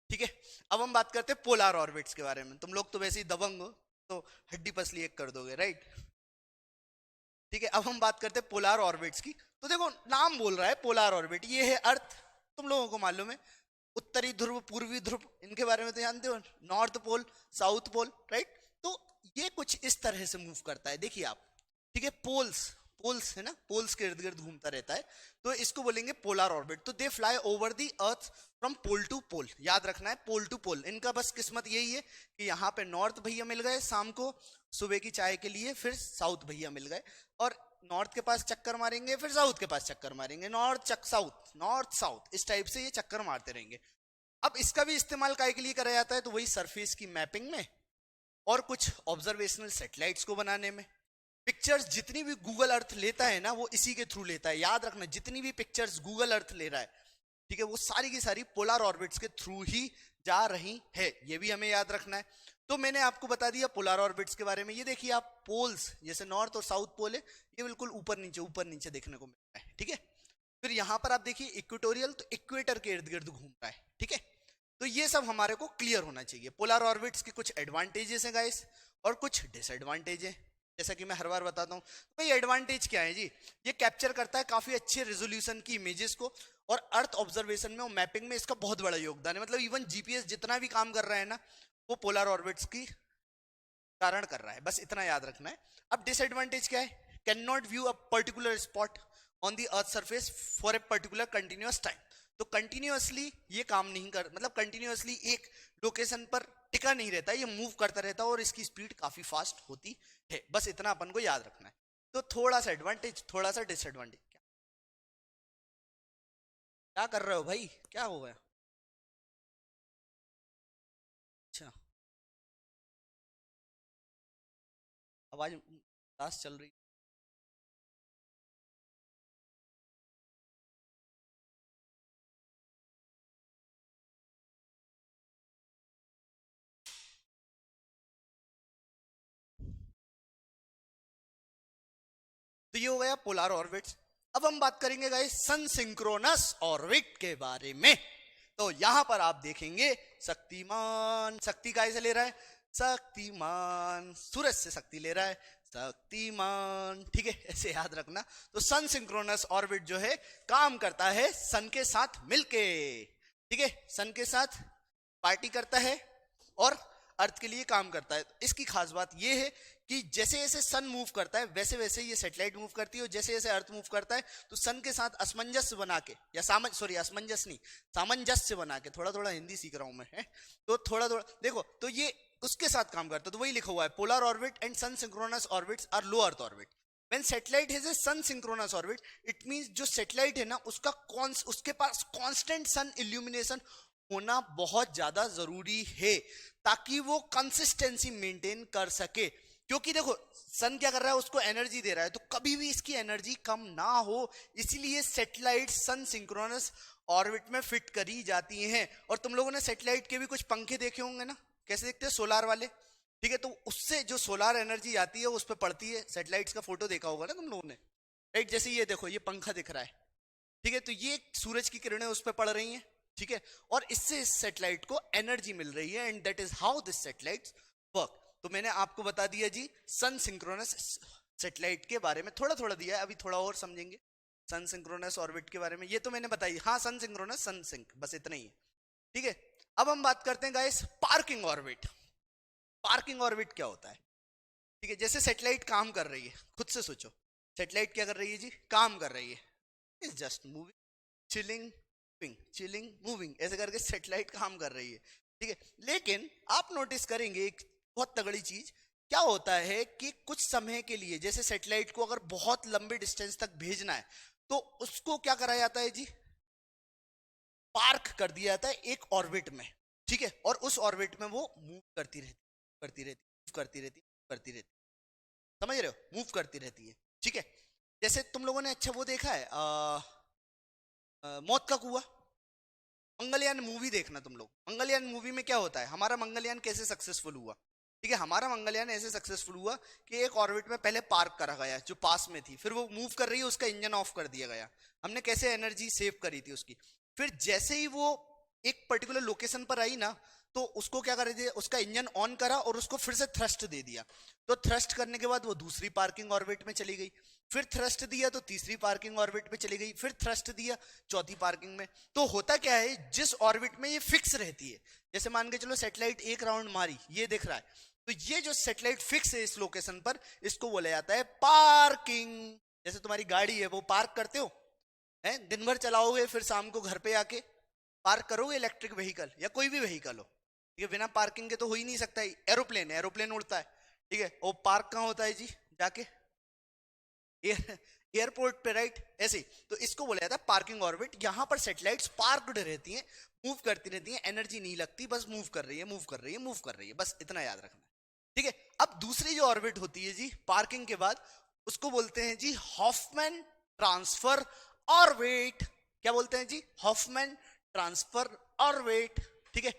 ठीक है, अब हम बात करते हैं पोलार ऑर्बिट्स के बारे में। तुम लोग तो वैसे ही दबंग हो तो हड्डी पसली एक कर दोगे, राइट। ठीक है, अब हम बात करते हैं पोलार ऑर्बिट्स की। तो देखो नाम बोल रहा है पोलार ऑर्बिट, ये है अर्थ, तुम लोगों को मालूम है उत्तरी ध्रुव पूर्वी ध्रुव, इनके बारे में तो जानते हो, north pole south pole, right. तो ये कुछ इस तरह से मूव करता है, देखिए आप। ठीक है, पोल्स पोल्स है ना, पोल्स के इर्द गिर्द घूमता रहता है, तो इसको बोलेंगे पोलार ऑर्बिट। तो they fly over the earth from pole to pole, याद रखना है पोल टू पोल। इनका बस किस्मत यही है कि यहाँ पे नॉर्थ भैया मिल गए शाम को सुबह की चाय के लिए, फिर साउथ भैया मिल गए, और नॉर्थ के पास चक्कर मारेंगे फिर साउथ के पास चक्कर मारेंगे, नॉर्थ साउथ इस टाइप से ये चक्कर मारते रहेंगे। अब इसका भी इस्तेमाल काय के लिए करा जाता है, तो वही सरफेस की मैपिंग में और कुछ ऑब्जर्वेशनल सैटेलाइट्स को बनाने में। पिक्चर्स जितनी भी गूगल अर्थ लेता है ना वो इसी के थ्रू लेता है, याद रखना जितनी भी पिक्चर्स गूगल अर्थ ले रहा है, ठीक है, वो सारी की सारी पोलर ऑर्बिट्स के थ्रू ही जा रही है, ये भी हमें याद रखना है। तो मैंने आपको बता दिया पोलर ऑर्बिट्स के बारे में। ये देखिए आप पोल्स जैसे नॉर्थ और साउथ पोल है, ये बिल्कुल ऊपर नीचे देखने को मिलता है। ठीक है, फिर यहां पर आप देखिए इक्वेटोरियल, तो इक्वेटर के इर्द गिर्द घूम रहा है। ठीक है, तो ये सब हमारे को क्लियर होना चाहिए। पोलर ऑर्बिट्स के कुछ एडवांटेजेस हैं गाइस और कुछ डिसएडवांटेज है, जैसा कि मैं हर बार बताता हूँ। तो भाई एडवांटेज क्या है जी, ये कैप्चर करता है काफी अच्छे रेजोल्यूशन की इमेजेस को, और अर्थ ऑब्जर्वेशन में और मैपिंग में इसका बहुत बड़ा योगदान है। मतलब इवन जीपीएस जितना भी काम कर रहा है ना वो पोलर ऑर्बिट्स की कारण कर रहा है, बस इतना याद रखना है। अब डिसएडवांटेज क्या है, can not view a particular spot on the earth surface for a particular continuous time. तो कंटिन्यूअसली ये काम नहीं कर, मतलब कंटिन्यूअसली एक लोकेशन पर टिका नहीं रहता, ये मूव करता रहता है और इसकी स्पीड काफी फास्ट होती है, बस इतना अपन को याद रखना है। तो थोड़ा सा एडवांटेज थोड़ा सा डिसएडवांटेज। क्या कर रहे हो भाई, क्या हो गया? अच्छा, आवाज क्लास चल रही। तो ये हो गया पोलर ऑर्बिट्स। अब हम बात करेंगे गाइस सन सिंक्रोनस ऑर्बिट के बारे में। तो यहां पर आप देखेंगे शक्तिमान, शक्ति काय से ले रहा है, शक्तिमान सूरज से शक्ति ले रहा है, शक्तिमान। ठीक है, ऐसे याद रखना। तो सन सिंक्रोनस ऑर्बिट जो है काम करता है सन के साथ मिलके। ठीक है, सन के साथ पार्टी करता है और अर्थ के लिए काम करता है। इसकी खास बात यह है कि जैसे जैसे सन मूव करता है वैसे वैसे ये सैटेलाइट मूव करती है, और जैसे जैसे अर्थ मूव करता है तो सन के साथ असमंजस्य बना के, या असमंजस्य नहीं, सामंजस्य बना के, थोड़ा थोड़ा हिंदी सीख रहा हूं मैं, है तो थोड़ा थोड़ा देखो, तो ये उसके साथ काम करता है। तो वही लिखा हुआ है polar orbit and sun synchronous orbits are low earth orbit. When satellite has a sun synchronous orbit, it means जो सैटेलाइट है ना उसके पास कांस्टेंट सन इल्यूमिनेशन होना बहुत ज्यादा जरूरी है ताकि वो कंसिस्टेंसी मेंटेन कर सके। क्योंकि देखो सन क्या कर रहा है, उसको एनर्जी दे रहा है, तो कभी भी इसकी एनर्जी कम ना हो, इसीलिए सैटेलाइट सन सिंक्रोनस ऑर्बिट में फिट करी जाती हैं। और तुम लोगों ने सैटेलाइट के भी कुछ पंखे देखे होंगे ना, कैसे दिखते हैं, सोलार वाले। ठीक है, तो उससे जो सोलार एनर्जी आती है उस पर पड़ती है। सैटेलाइट्स का फोटो देखा होगा ना तुम लोगों ने, राइट। जैसे ये देखो, ये पंखा दिख रहा है, ठीक है, तो ये सूरज की किरणें उस पर पड़ रही हैं, ठीक है, और इससे इस सैटेलाइट को एनर्जी मिल रही है, and that is how this satellite work. तो मैंने आपको बता दिया जी सन सिंक्रोनस सैटेलाइट के बारे में, थोड़ा थोड़ा दिया है, अभी थोड़ा और समझेंगे सन सिंक्रोनस ऑर्बिट के बारे में। ये तो मैंने बताई, हाँ सन सिंक्रोनस, सन सिंक, बस इतना ही है। ठीक है, अब हम बात करते हैं guys parking orbit. Parking orbit क्या होता है? ठीक है, जैसे सैटेलाइट काम कर रही है, खुद से सोचो, सैटेलाइट क्या कर रही है जी, काम कर रही है, is just moving, chilling, chilling, moving, ऐसे करके सैटेलाइट काम कर रही है, ठीक है। लेकिन आप नोटिस करेंगे एक बहुत तगड़ी चीज क्या होता है कि कुछ समय के लिए जैसे सैटेलाइट को अगर बहुत लंबे डिस्टेंस तक भेजना है तो उसको क्या करा जाता है जी, पार्क कर दिया जाता है एक ऑर्बिट में, ठीक है। और उस ऑर्बिट में वो मूव करती रहती, करती रहती, करती रहती, करती रहती, समझ रहे हो, मूव करती रहती है, ठीक है। जैसे तुम लोगों ने अच्छा वो देखा है मौत का कुआं, मंगलयान मूवी देखना तुम लोग। मंगलयान मूवी में क्या होता है, हमारा मंगलयान कैसे सक्सेसफुल हुआ, ठीक है। हमारा मंगलयान ऐसे सक्सेसफुल हुआ कि एक ऑर्बिट में पहले पार्क करा गया जो पास में थी, फिर वो मूव कर रही है, उसका इंजन ऑफ कर दिया गया, हमने कैसे एनर्जी सेव करी थी उसकी। फिर जैसे ही वो एक पर्टिकुलर लोकेशन पर आई ना, तो उसको क्या कर दिया, उसका इंजन ऑन करा और उसको फिर से थ्रस्ट दे दिया। तो थ्रस्ट करने के बाद वो दूसरी पार्किंग ऑर्बिट में चली गई, फिर थ्रस्ट दिया तो तीसरी पार्किंग ऑर्बिट में चली गई, फिर थ्रस्ट दिया चौथी पार्किंग में। तो होता क्या है, जिस ऑर्बिट में ये फिक्स रहती है, जैसे मान के चलो सैटेलाइट एक राउंड मारी, ये दिख रहा है, तो ये जो सैटेलाइट फिक्स है इस लोकेशन पर, इसको बोला जाता है पार्किंग। जैसे तुम्हारी गाड़ी है वो पार्क करते हो, है दिन भर चलाओगे, फिर शाम को घर पे आके पार्क करोगे इलेक्ट्रिक व्हीकल या कोई भी व्हीकल हो, ठीक है, बिना पार्किंग के तो हो ही नहीं सकता। एरोप्लेन, एरोप्लेन उड़ता है, ठीक है, वो पार्क कहाँ होता है जी, जाके एयरपोर्ट पे, राइट। ऐसे तो इसको बोला जाता है पार्किंग ऑर्बिट। यहां पर सैटेलाइट्स पार्कड रहती हैं, मूव करती रहती हैं, एनर्जी नहीं लगती, बस मूव कर रही है, मूव कर रही है, मूव कर रही है, बस इतना याद रखना, ठीक है। अब दूसरी जो ऑर्बिट होती है जी पार्किंग के बाद, उसको बोलते हैं जी हॉफमैन ट्रांसफर ऑर्बिट। क्या बोलते हैं जी, हॉफमैन ट्रांसफर ऑर्बिट, ठीक है।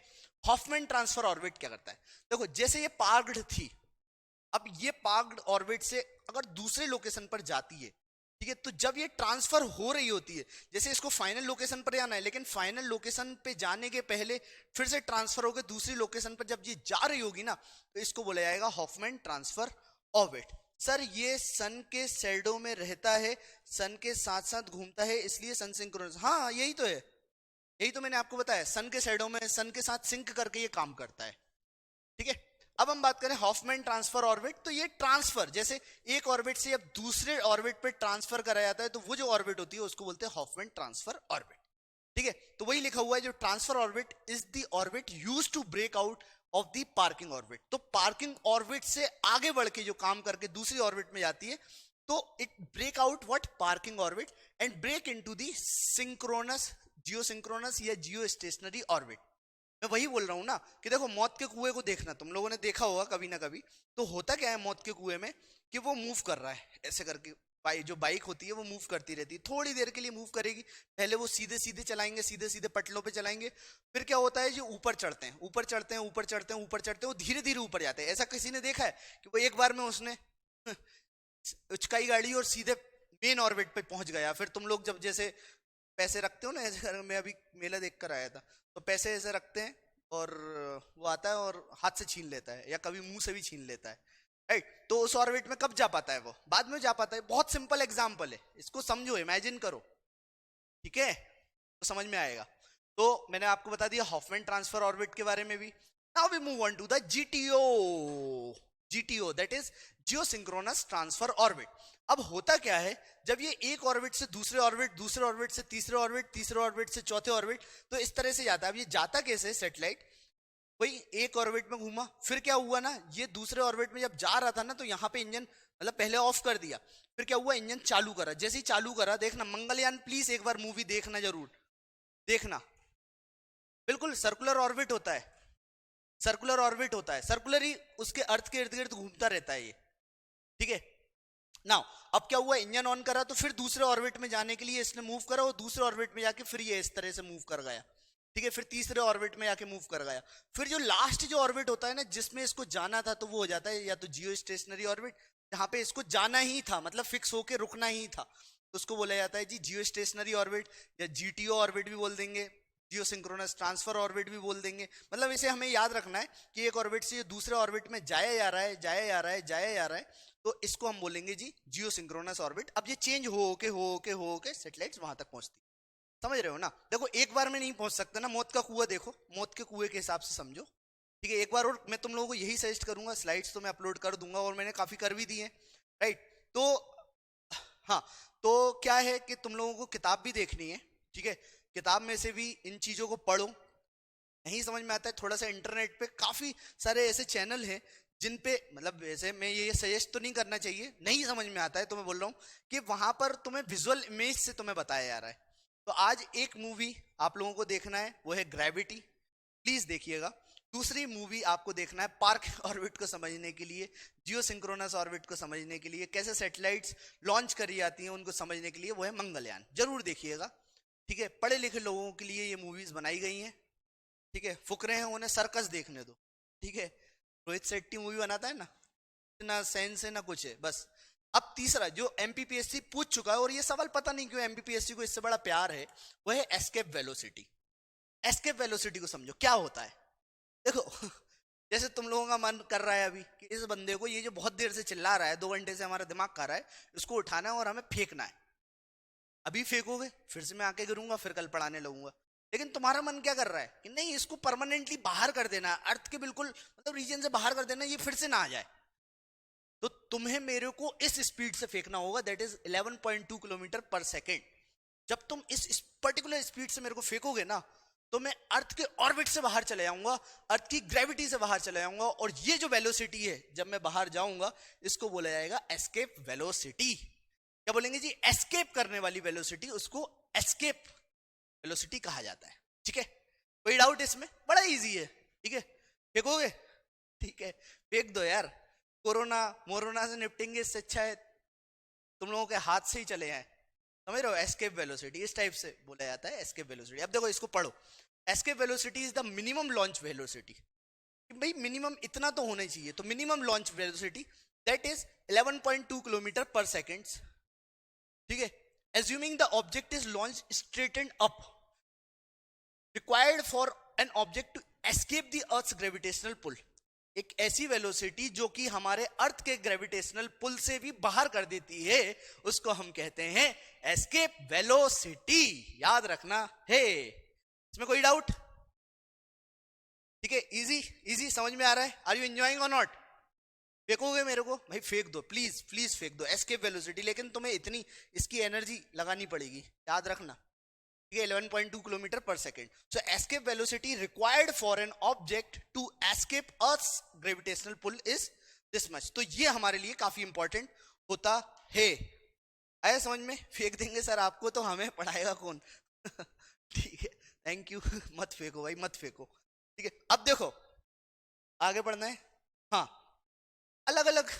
हॉफमैन ट्रांसफर ऑर्बिट क्या करता है, देखो जैसे ये पार्क्ड थी, अब ये पार्क्ड ऑर्बिट से अगर दूसरे लोकेशन पर जाती है, ठीक है, तो जब ये ट्रांसफर हो रही होती है, जैसे इसको फाइनल लोकेशन पर जाना है, लेकिन फाइनल लोकेशन पे जाने के पहले फिर से ट्रांसफर होकर दूसरी लोकेशन पर जब ये जा रही होगी ना, तो इसको बोला जाएगा हॉफमैन ट्रांसफर ऑर्बिट। सर ये सन के शैडो में रहता है, सन के साथ साथ घूमता है, इसलिए सन सिंक्रोनस, हाँ यही तो है, यही तो मैंने आपको बताया, सन के शैडो में सन के साथ सिंक करके ये काम करता है, ठीक है। अब हम बात करें हॉफमैन ट्रांसफर ऑर्बिट, तो ये ट्रांसफर जैसे एक ऑर्बिट से अब दूसरे ऑर्बिट पे ट्रांसफर करा जाता है, तो वो जो ऑर्बिट होती है उसको बोलते हैं हॉफमैन ट्रांसफर ऑर्बिट, ठीक है। तो वही लिखा हुआ है जो transfer orbit is the orbit used to break out of the parking orbit. तो पार्किंग ऑर्बिट से आगे बढ़ के जो काम करके दूसरी ऑर्बिट में जाती है, तो it break out what parking orbit and break into the synchronous, geosynchronous या जियो स्टेशनरी ऑर्बिट। मैं वही बोल रहा हूं ना कि देखो मौत के कुएं को देखना, तुम लोगों ने देखा होगा कभी ना कभी, तो होता क्या है मौत के कुएं में कि वो मूव कर रहा है ऐसे करके, जो बाइक होती है वो मूव करती रहती है, थोड़ी देर के लिए मूव करेगी, पहले वो सीधे सीधे चलाएंगे, सीधे सीधे पटलों पे चलाएंगे, फिर क्या होता है जो ऊपर चढ़ते हैं, ऊपर चढ़ते हैं, ऊपर चढ़ते हैं, ऊपर चढ़ते हैं, वो धीरे धीरे ऊपर जाते हैं। ऐसा किसी ने देखा है कि वो एक बार में उसने उचकाई गाड़ी और सीधे मेन ऑर्बिट पे पहुंच गया। फिर तुम लोग जब जैसे पैसे रखते हो ना, ऐसे मैं अभी मेला देख कर आया था, तो पैसे ऐसे रखते हैं और वो आता है और हाथ से छीन लेता है, या कभी मुंह से भी छीन लेता है, राइट। तो उस ऑर्बिट में कब जा पाता है, वो बाद में जा पाता है। बहुत सिंपल एग्जांपल है, इसको समझो, इमेजिन करो, ठीक है, तो समझ में आएगा। तो मैंने आपको बता दिया हॉफमैन ट्रांसफर ऑर्बिट के बारे में भी। Now we move on to the GTO, GTO that is geosynchronous transfer orbit. अब होता क्या है, जब ये एक ऑर्बिट से दूसरे ऑर्बिट, दूसरे ऑर्बिट से तीसरे ऑर्बिट, तीसरे ऑर्बिट से चौथे ऑर्बिट, तो इस तरह से जाता है। अब ये जाता कैसे, सेटेलाइट वही एक ऑर्बिट में घूमा, फिर क्या हुआ ना, ये दूसरे ऑर्बिट में जब जा रहा था ना, तो यहाँ पे इंजन मतलब पहले ऑफ कर दिया, फिर क्या हुआ, इंजन चालू करा, जैसे ही चालू करा, देखना मंगलयान, प्लीज एक बार मूवी देखना, जरूर देखना, बिल्कुल सर्कुलर ऑर्बिट होता है, सर्कुलर ऑर्बिट होता है, सर्कुलर ही उसके अर्थ के इर्द गिर्द घूमता रहता है ये, ठीक है। नाउ अब क्या हुआ, इंजन ऑन करा तो फिर दूसरे ऑर्बिट में जाने के लिए इसने मूव करा, और दूसरे ऑर्बिट में जाके फिर ये इस तरह से मूव कर गया, ठीक है, फिर तीसरे ऑर्बिट में जाके मूव कर गया। फिर जो लास्ट जो ऑर्बिट होता है ना, जिसमें इसको जाना था, तो वो हो जाता है या तो जियो स्टेशनरी ऑर्बिट, जहां पे इसको जाना ही था, मतलब फिक्स होके रुकना ही था, तो उसको बोला जाता है जी जियो स्टेशनरी ऑर्बिट, या जीटीओ ऑर्बिट भी बोल देंगे, जियो सिंक्रोनस ट्रांसफर ऑर्बिट भी बोल देंगे। मतलब इसे हमें याद रखना है कि एक ऑर्बिट से दूसरे ऑर्बिट में जाया जा रहा है, जाया जा रहा है, जाया जा रहा है, तो इसको हम बोलेंगे जी जियो सिंक्रोनस ऑर्बिट। अब ये चेंज हो के सैटेलाइट्स वहां तक पहुंचती, समझ रहे हो ना। देखो एक बार में नहीं पहुंच सकता ना, मौत का कुआं देखो, मौत के कुएं के हिसाब से समझो, ठीक है। एक बार और मैं तुम लोगों को यही सजेस्ट करूंगा, स्लाइड्स तो मैं अपलोड कर दूंगा और मैंने काफी कर भी दी है, राइट। तो हाँ, तो क्या है कि तुम लोगों को किताब भी देखनी है, ठीक है, किताब में से भी इन चीजों को पढ़ो, नहीं समझ में आता है थोड़ा सा इंटरनेट पे काफी सारे ऐसे चैनल हैं जिन पे, मतलब वैसे मैं ये सजेस्ट तो नहीं करना चाहिए, नहीं समझ में आता है तो मैं बोल रहा हूँ कि वहां पर तुम्हें विजुअल इमेज से तुम्हें बताया जा रहा है। तो आज एक मूवी आप लोगों को देखना है, वो है ग्रेविटी, प्लीज देखिएगा। दूसरी मूवी आपको देखना है पार्क ऑर्बिट को समझने के लिए, जियो सिंक्रोनस ऑर्बिट को समझने के लिए, कैसे सैटेलाइट्स लॉन्च करी जाती हैं उनको समझने के लिए, वो है मंगलयान, जरूर देखिएगा। ठीक है, पढ़े लिखे लोगों के लिए ये मूवीज बनाई गई हैं। ठीक है, फुकरे हैं उन्हें सर्कस देखने दो। ठीक है, रोहित शेट्टी मूवी बनाता है ना सेंस है ना कुछ है बस। अब तीसरा जो एमपीपीएससी पूछ चुका है, और ये सवाल पता नहीं क्यों एमपीपीएससी को इससे बड़ा प्यार है, वो है एस्केप वेलोसिटी। एस्केप वेलोसिटी को समझो क्या होता है। देखो जैसे तुम लोगों का मन कर रहा है अभी कि इस बंदे को, ये जो बहुत देर से चिल्ला रहा है, 2 घंटे से हमारा दिमाग खा रहा है, इसको उठाना है और हमें फेंकना है। अभी फेंकोगे फिर से मैं आके गिरूंगा, फिर कल पढ़ाने लगूंगा। लेकिन तुम्हारा मन क्या कर रहा है कि नहीं, इसको परमानेंटली बाहर कर देना, अर्थ के बिल्कुल मतलब रीजन से बाहर कर देना, ये फिर से ना आ जाए। तो तुम्हें मेरे को इस स्पीड से फेंकना होगा, दैट इज 11.2 किलोमीटर पर सेकेंड। जब तुम इस पर्टिकुलर स्पीड से मेरे को फेंकोगे ना, तो मैं अर्थ के ऑर्बिट से बाहर चले जाऊंगा, अर्थ की ग्रेविटी से बाहर चले जाऊंगा, और ये जो वेलोसिटी है जब मैं बाहर जाऊंगा, इसको बोला जाएगा एस्केप वेलोसिटी। क्या बोलेंगे जी? एस्केप करने वाली वेलोसिटी, उसको एस्केप वेलोसिटी कहा जाता है। ठीक है, कोई डाउट इसमें? बड़ा इजी है। ठीक है, फेंकोगे? ठीक है, फेंक दो यार, कोरोना मोरोना से निपटेंगे, इससे अच्छा है तुम लोगों के हाथ से ही चले आए। समझ रहे हो? एस्केप वेलोसिटी इस टाइप से बोला जाता है, एस्केप वेलोसिटी। अब देखो इसको पढ़ो, escape velocity is the minimum launch velocity. भाई मिनिमम इतना तो होना ही चाहिए, तो minimum launch velocity that is 11.2 kilometre पर सेकेंड। ठीक है, assuming the object is launched straight and up, required for an object to escape the earth's gravitational pull। एक ऐसी वेलोसिटी जो कि हमारे अर्थ के ग्रेविटेशनल पुल से भी बाहर कर देती है, उसको हम कहते हैं एस्केप वेलोसिटी। याद रखना है, इसमें कोई डाउट? ठीक है, इजी इजी समझ में आ रहा है? आर यू एंजॉइंग और नॉट? फेंकोगे मेरे को? भाई फेंक दो, प्लीज प्लीज फेंक दो एस्केप वेलोसिटी, लेकिन तुम्हें इतनी इसकी एनर्जी लगानी पड़ेगी, याद रखना। ठीक है, 11.2 किलोमीटर पर second. So escape velocity required for an object to escape earth's gravitational pull is this much. तो ये हमारे लिए काफी इंपॉर्टेंट होता है। आया समझ में? फेंक देंगे सर आपको, तो हमें पढ़ाएगा कौन? ठीक है, थैंक यू। मत फेंको भाई, मत फेंको। ठीक है, अब देखो आगे बढ़ना है। हाँ, अलग अलग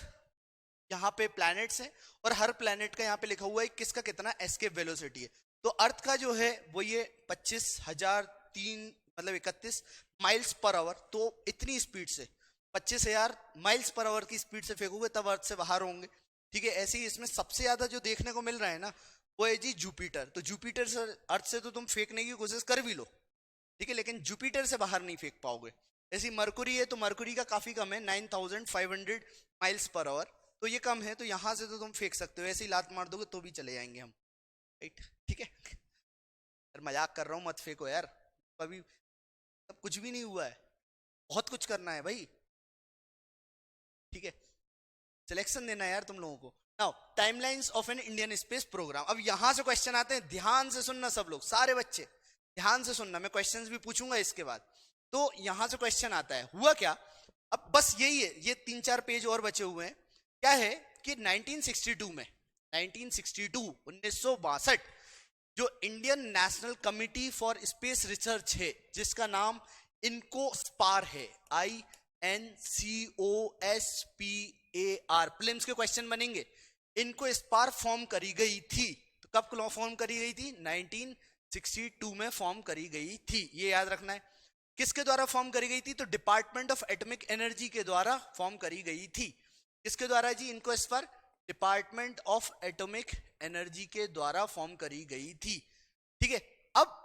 यहाँ पे प्लैनेट्स हैं, और हर प्लैनेट का यहाँ पे लिखा हुआ है किसका कितना एस्केप वेलोसिटी है। तो अर्थ का जो है वो ये 25,003 मतलब 31 माइल्स पर आवर। तो इतनी स्पीड से 25,000 माइल्स पर आवर की स्पीड से फेंकोगे तब अर्थ से बाहर होंगे। ठीक है, ऐसे ही इसमें सबसे ज्यादा जो देखने को मिल रहा है ना, वो है जी जुपिटर। तो जुपिटर से, अर्थ से तो तुम फेंकने की कोशिश कर भी लो, ठीक है, लेकिन जुपिटर से बाहर नहीं फेंक पाओगे। ऐसी मरकुरी है, तो मरकुरी का काफी कम है, 9,500 माइल्स पर आवर, तो ये कम है, तो यहां से तो तुम फेंक सकते हो, ऐसे ही लात मार दोगे तो भी चले जाएंगे हम। राइट, ठीक है यार, मजाक कर रहा हूँ, मत फेंको यार, अभी सब कुछ भी नहीं हुआ है, बहुत कुछ करना है भाई। ठीक है, सिलेक्शन देना है यार तुम लोगों को। Now timelines of an Indian space programme. अब यहां से क्वेश्चन आते हैं, ध्यान से सुनना सब लोग, सारे बच्चे ध्यान से सुनना, मैं क्वेश्चंस भी पूछूंगा इसके बाद। तो यहां से क्वेश्चन आता है, हुआ क्या? अब बस यही है, ये 3-4 पेज और बचे हुए हैं। क्या है कि 1962 में 1962 जो Indian national committee for space research है, जिसका नाम इनकोस्पार है, INCOSPAR, प्रीलिम्स के क्वेश्चन बनेंगे। इनकोस्पार फॉर्म करी गई थी। तो कब फॉर्म करी गई थी? 1962 में फॉर्म करी गई थी, ये याद रखना है। किसके द्वारा फॉर्म करी गई थी? तो डिपार्टमेंट ऑफ एटॉमिक एनर्जी के द्वारा फॉर्म करी गई थी। किसके द्वारा जी? INCOSPAR department of atomic energy के द्वारा फॉर्म करी गई थी। ठीक है, अब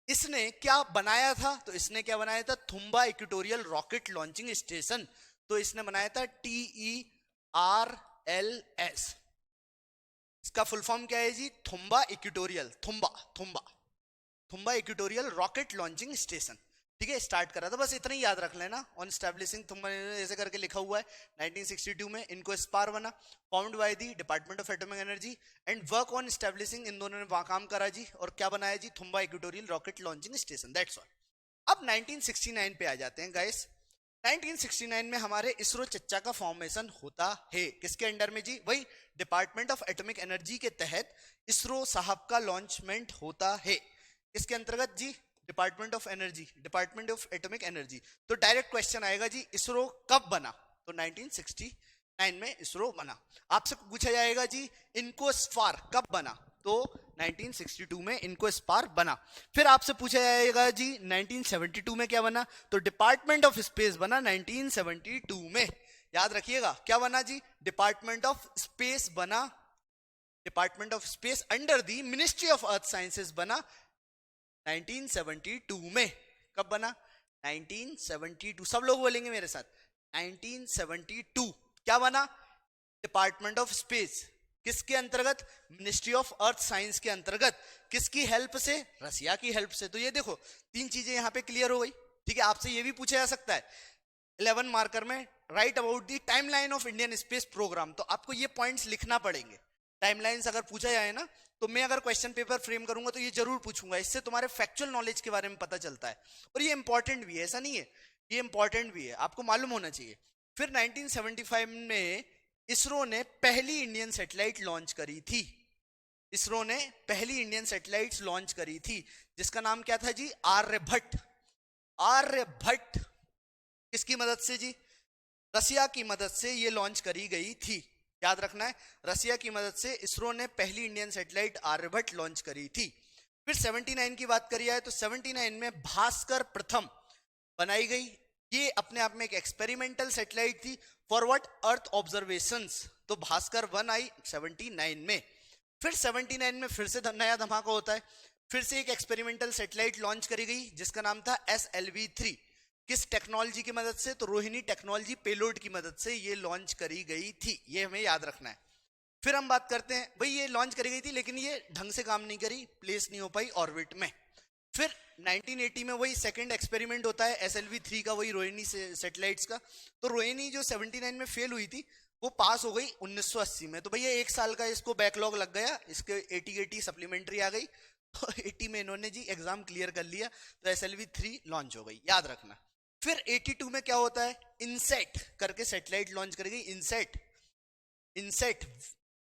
इसने क्या बनाया था? तो इसने क्या बनाया था? Thumba equatorial rocket launching station. तो इसने बनाया था TERLS। इसका फुल फॉर्म क्या है जी? Thumba equatorial, Thumba equatorial rocket launching station. ठीक है, स्टार्ट करा था, बस इतना ही याद रख लेना। ऑन स्टैब्लिशिंग तुम ऐसे करके लिखा हुआ है 1962 में इनको स्पार बना, found by the department of atomic energy and work on establishing, इन दोनों ने वहां काम करा जी, और क्या बनाया जी, Thumba equatorial rocket launching station, that's all. अब 1969 पे आ जाते हैं गाइस। 1969 में हमारे इसरो चच्चा का फॉर्मेशन होता है, किसके अंडर में जी, वही डिपार्टमेंट ऑफ एटॉमिक एनर्जी के तहत इसरो साहब का लॉन्चमेंट होता है। इसके अंतर्गत जी department of energy, department of atomic energy. तो डायरेक्ट क्वेश्चन आएगा जी इसरो कब बना, तो 1969 में इसरो बना। आपसे पूछा जाएगा जी इनको स्पार कब बना, तो 1962 में इनको स्पार बना। फिर आपसे पूछा जाएगा जी 1972 में क्या बना, तो डिपार्टमेंट ऑफ स्पेस बना 1972 में। याद रखिएगा क्या बना जी, डिपार्टमेंट ऑफ स्पेस बना, department of space under the ministry of earth sciences बना 1972 में। कब बना, 1972, सब लोग बोलेंगे मेरे साथ, 1972 क्या बना, डिपार्टमेंट ऑफ स्पेस, किसके अंतर्गत, मिनिस्ट्री ऑफ अर्थ साइंस के अंतर्गत, किसकी हेल्प से, रसिया की हेल्प से। तो ये देखो तीन चीजें यहां पे क्लियर हो गई। ठीक है, आपसे ये भी पूछा जा सकता है 11 मार्कर में, right about the timeline of Indian space programme, तो आपको ये पॉइंट्स लिखना पड़ेंगे। टाइमलाइंस अगर पूछा जाए ना, तो मैं अगर क्वेश्चन पेपर फ्रेम करूंगा तो ये जरूर पूछूंगा, इससे तुम्हारे फैक्चुअल नॉलेज के बारे में पता चलता है, और ये इंपॉर्टेंट भी है, ऐसा नहीं है, ये इंपॉर्टेंट भी है, आपको मालूम होना चाहिए। फिर 1975 में इसरो ने पहली इंडियन सैटेलाइट लॉन्च करी थी, इसरो ने पहली इंडियन सैटेलाइट लॉन्च करी थी, जिसका नाम क्या था जी, आर्यभट्ट। आर्यभट्ट किसकी मदद से जी, रसिया की मदद से ये लॉन्च करी गई थी। याद रखना है, रसिया की मदद से इसरो ने पहली इंडियन सैटेलाइट आर्यभट्ट लॉन्च करी थी। फिर 79 की बात करी है तो 79 में भास्कर प्रथम बनाई गई, ये अपने आप में एक एक्सपेरिमेंटल सैटेलाइट थी फॉर व्हाट, अर्थ ऑब्जर्वेशंस। तो भास्कर 1 आई 79 में। फिर 79 में फिर से नया धमाका होता है, फिर से एक एक्सपेरिमेंटल सैटेलाइट लॉन्च करी गई जिसका नाम था SLV-3। किस टेक्नोलॉजी की मदद से, तो रोहिणी टेक्नोलॉजी पेलोड की मदद से ये लॉन्च करी गई थी, ये हमें याद रखना है। फिर हम बात करते हैं, भाई ये लॉन्च करी गई थी लेकिन ये ढंग से काम नहीं करी, प्लेस नहीं हो पाई ऑर्बिट में। फिर 1980 में वही सेकंड एक्सपेरिमेंट होता है SLV-3 का, वही रोहिणी सैटेलाइट्स का। तो रोहिणी जो 79 में फेल हुई थी वो पास हो गई 1980 में, तो भैया एक साल का इसको बैकलॉग लग गया, इसके 80 सप्लीमेंट्री आ गई, तो 80 में इन्होंने जी एग्जाम क्लियर कर लिया, तो SLV-3 लॉन्च हो गई, याद रखना। फिर 82 में क्या होता है, इनसेट करके सैटेलाइट लॉन्च कर गई, इनसेट, इनसेट,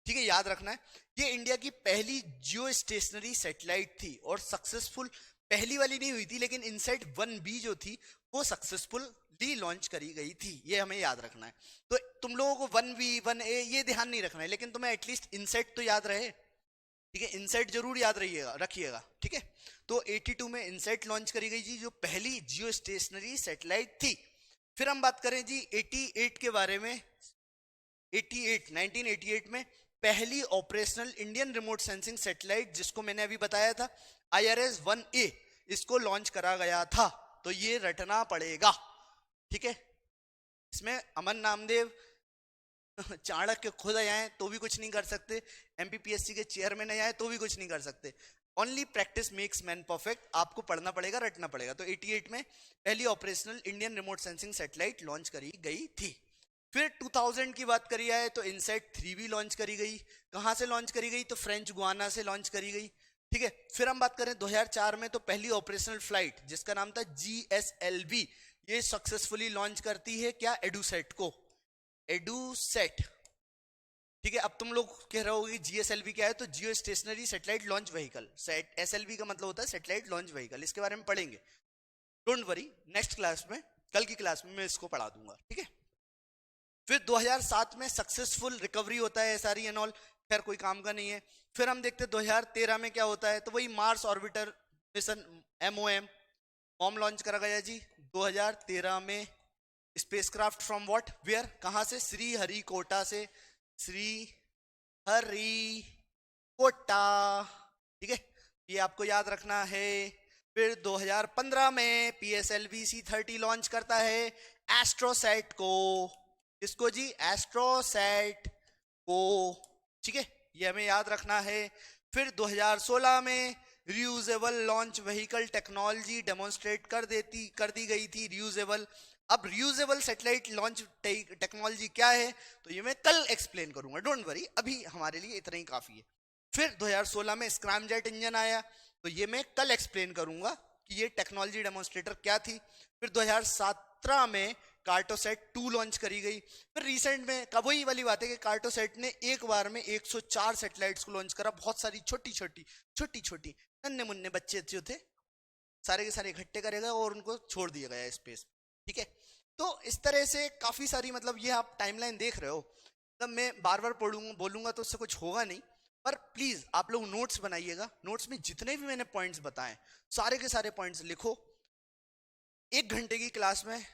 ठीक है, याद रखना है। ये इंडिया की पहली जियो स्टेशनरी सैटेलाइट थी और सक्सेसफुल, पहली वाली नहीं हुई थी लेकिन इनसेट 1B जो थी वो सक्सेसफुली लॉन्च करी गई थी, ये हमें याद रखना है। तो तुम लोगों को 1B 1A ये ध्यान नहीं रखना है, लेकिन तुम्हें एटलीस्ट इनसेट तो याद रहे, ठीक है, इनसेट जरूर याद रखिएगा, ठीक है। तो 82 में इनसेट लॉन्च करी गई जी, जो पहली जियो स्टेशनरी सैटेलाइट थी। फिर हम बात करें जी 88 के बारे में, 1988 में पहली operational Indian remote sensing satellite, जिसको मैंने अभी बताया था IRS-1A, इसको लॉन्च करा गया था, तो ये रटना पड़ेगा, ठीक है। इसमें अमन नामदेव चाणक्य खुद आए तो भी कुछ नहीं कर सकते, MPPSC के चेयरमैन आए तो भी कुछ नहीं कर सकते, only practice makes man perfect, आपको पढ़ना पड़ेगा, रटना पड़ेगा। तो 88 में पहली operational Indian remote sensing satellite launch करी गई थी। फिर 2000 की बात करी है तो इनसेट 3 भी लॉन्च करी गई, कहां से लॉन्च करी गई, तो फ्रेंच गुआना से लॉन्च करी गई, ठीक है। फिर हम बात करें 2004 में तो पहली ऑपरेशनल फ्लाइट जिसका नाम था GSLV, ये सक्सेसफुली लॉन्च करती है क्या, एडुसेट को, एडुसेट, ठीक है। अब तुम लोग कह रहे होगे GSLV क्या है, तो जियो stationery satellite launch vehicle, SLV का मतलब होता है सैटेलाइट लॉन्च व्हीकल, इसके बारे में पढ़ेंगे, डोंट वरी, नेक्स्ट क्लास में, कल की क्लास में मैं इसको पढ़ा दूंगा, ठीक है। फिर 2007 में सक्सेसफुल रिकवरी होता है SRE एंड ऑल, खैर कोई काम का नहीं है। फिर हम देखते हैं 2013 में क्या होता है, तो वही Mars orbiter mission MOM launch करा गया जी 2013 में, स्पेसक्राफ्ट फ्रॉम व्हाट वेयर, कहां से, श्रीहरिकोटा से, श्रीहरिकोटा, ठीक है, ये आपको याद रखना है। फिर 2015 में PSLV-C30 लॉन्च करता है एस्ट्रोसैट को, इसको जी, एस्ट्रोसैट को, ठीक है, ये हमें याद रखना है। फिर 2016 में reusable launch vehicle technology demonstrate कर दी गई थी, रियूजेबल। अब रियूजेबल सैटेलाइट लॉन्च टेक्नोलॉजी क्या है तो ये मैं कल एक्सप्लेन करूंगा, डोंट वरी, अभी हमारे लिए इतना ही काफी है। फिर 2016 में स्क्रैमजेट इंजन आया, तो ये मैं कल एक्सप्लेन करूंगा कि ये टेक्नोलॉजी डेमोन्स्ट्रेटर क्या थी। फिर 2017 में कार्टोसेट 2 लॉन्च करी गई। फिर रिसेंट में वही वाली बात है कि कार्टोसेट ने एक बार में 104 सैटेलाइट्स को लॉन्च करा, बहुत सारी छोटी छोटी नन्हे मुन्ने बच्चे जो थे सारे के सारे इकट्ठे करेगा और उनको छोड़ दिया गया स्पेस, ठीक है। तो इस तरह से काफी सारी, मतलब ये आप टाइमलाइन देख रहे हो, मतलब मैं बार बार बोलूंगा तो उससे कुछ होगा नहीं, पर प्लीज आप लोग नोट्स बनाइएगा। नोट्स में जितने भी मैंने पॉइंट्स बताए सारे के सारे पॉइंट्स लिखो। 1 घंटे की क्लास में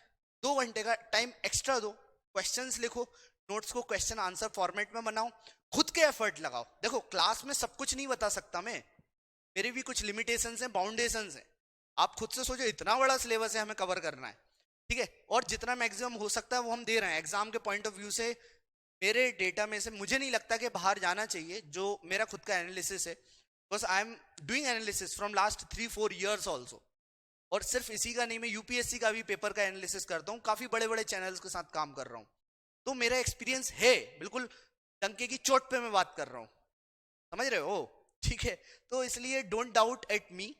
2 घंटे का टाइम एक्स्ट्रा दो, क्वेश्चंस लिखो, नोट्स को क्वेश्चन आंसर फॉर्मेट में बनाओ, खुद के एफर्ट लगाओ। देखो क्लास में सब कुछ नहीं बता सकता मैं, मेरे भी कुछ लिमिटेशंस हैं, बाउंडेशंस हैं। आप खुद से सोचो इतना बड़ा सिलेबस है हमें कवर करना है, ठीक है, और जितना मैक्सिमम हो सकता है वो हम दे रहे हैं। एग्जाम के पॉइंट ऑफ व्यू से मेरे डेटा में से मुझे नहीं लगता कि बाहर जाना चाहिए, जो मेरा खुद का एनालिसिस है, because I am doing analysis from last 3-4 years also. और सिर्फ इसी का नहीं, मैं यूपीएससी का भी पेपर का एनालिसिस करता हूँ, काफी बड़े बड़े चैनल्स के साथ काम कर रहा हूँ, तो मेरा एक्सपीरियंस है, बिल्कुल डंके की चोट पे मैं बात कर रहा हूँ, समझ रहे हो, ठीक है। तो इसलिए डोंट डाउट एट मी,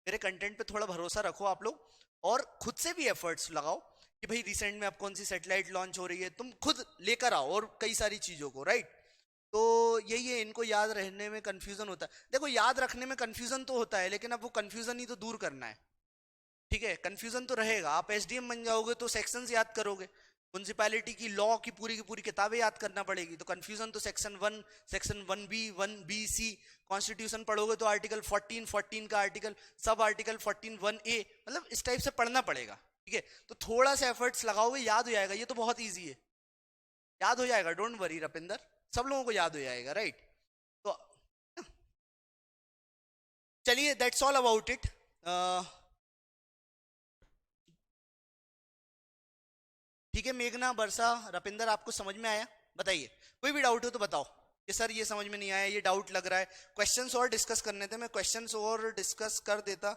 मेरे कंटेंट पे थोड़ा भरोसा रखो आप लोग, और खुद से भी एफर्ट्स लगाओ कि भाई रिसेंट में अब कौन सी सैटेलाइट लॉन्च हो रही है, तुम खुद लेकर आओ और कई सारी चीजों को, राइट। तो यही है, इनको याद रहने में कंफ्यूजन होता है। देखो याद रखने में कंफ्यूजन तो होता है, लेकिन अब वो कंफ्यूजन ही तो दूर करना है, ठीक है। कंफ्यूजन तो रहेगा, आप एसडीएम बन जाओगे तो सेक्शंस याद करोगे, म्युनिसिपैलिटी की लॉ की पूरी किताबें याद करना पड़ेगी, तो कंफ्यूजन तो section 1, section 1B, 1BC, constitution पढ़ोगे तो आर्टिकल 14 का आर्टिकल, सब आर्टिकल 14(1)(a), मतलब इस टाइप से पढ़ना पड़ेगा, ठीक है। तो थोड़ा सा एफर्ट्स लगाओगे याद हो जाएगा, ये तो बहुत ईजी है, याद हो जाएगा, डोंट वरी रपिंदर, सब लोगों को याद हो जाएगा, राइट। तो चलिए, दैट्स ऑल अबाउट इट। ठीक है, मेघना, वर्षा, रपिंदर, आपको समझ में आया? बताइए, कोई भी डाउट हो तो बताओ कि सर ये समझ में नहीं आया, ये डाउट लग रहा है। क्वेश्चंस और डिस्कस करने थे, मैं क्वेश्चंस और डिस्कस कर देता,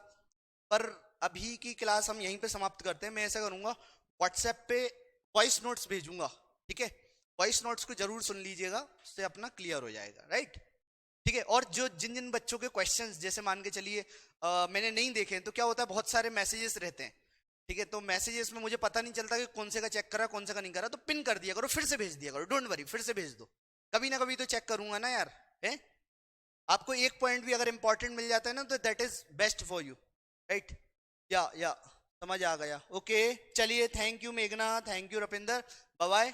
पर अभी की क्लास हम यहीं पे समाप्त करते हैं। मैं ऐसा करूंगा, व्हाट्सएप पे वॉइस नोट्स भेजूंगा, ठीक है, वॉइस नोट्स को जरूर सुन लीजिएगा, उससे अपना क्लियर हो जाएगा, राइट, ठीक है। और जो जिन जिन बच्चों के क्वेश्चंस, जैसे मान के चलिए मैंने नहीं देखे, तो क्या होता है बहुत सारे मैसेजेस रहते हैं, ठीक है, तो मैसेजेस में मुझे पता नहीं चलता कि कौन से का चेक करा कौन से का नहीं करा, तो पिन कर दिया करो, फिर से भेज दिया करो, डोंट वरी, फिर से भेज दो, कभी ना कभी तो चेक करूंगा ना यार, है। आपको एक पॉइंट भी अगर इंपॉर्टेंट मिल जाता है ना, तो that is best for you, right. या समझ आ गया, ओके। चलिए, थैंक यू मेघना, thank you Rapinder, bye bye,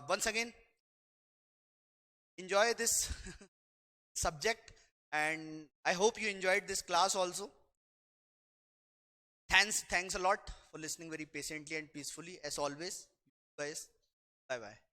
once again enjoy this subject, and I hope you enjoyed this class also. Thanks a lot for listening very patiently and peacefully as always, guys. Bye bye.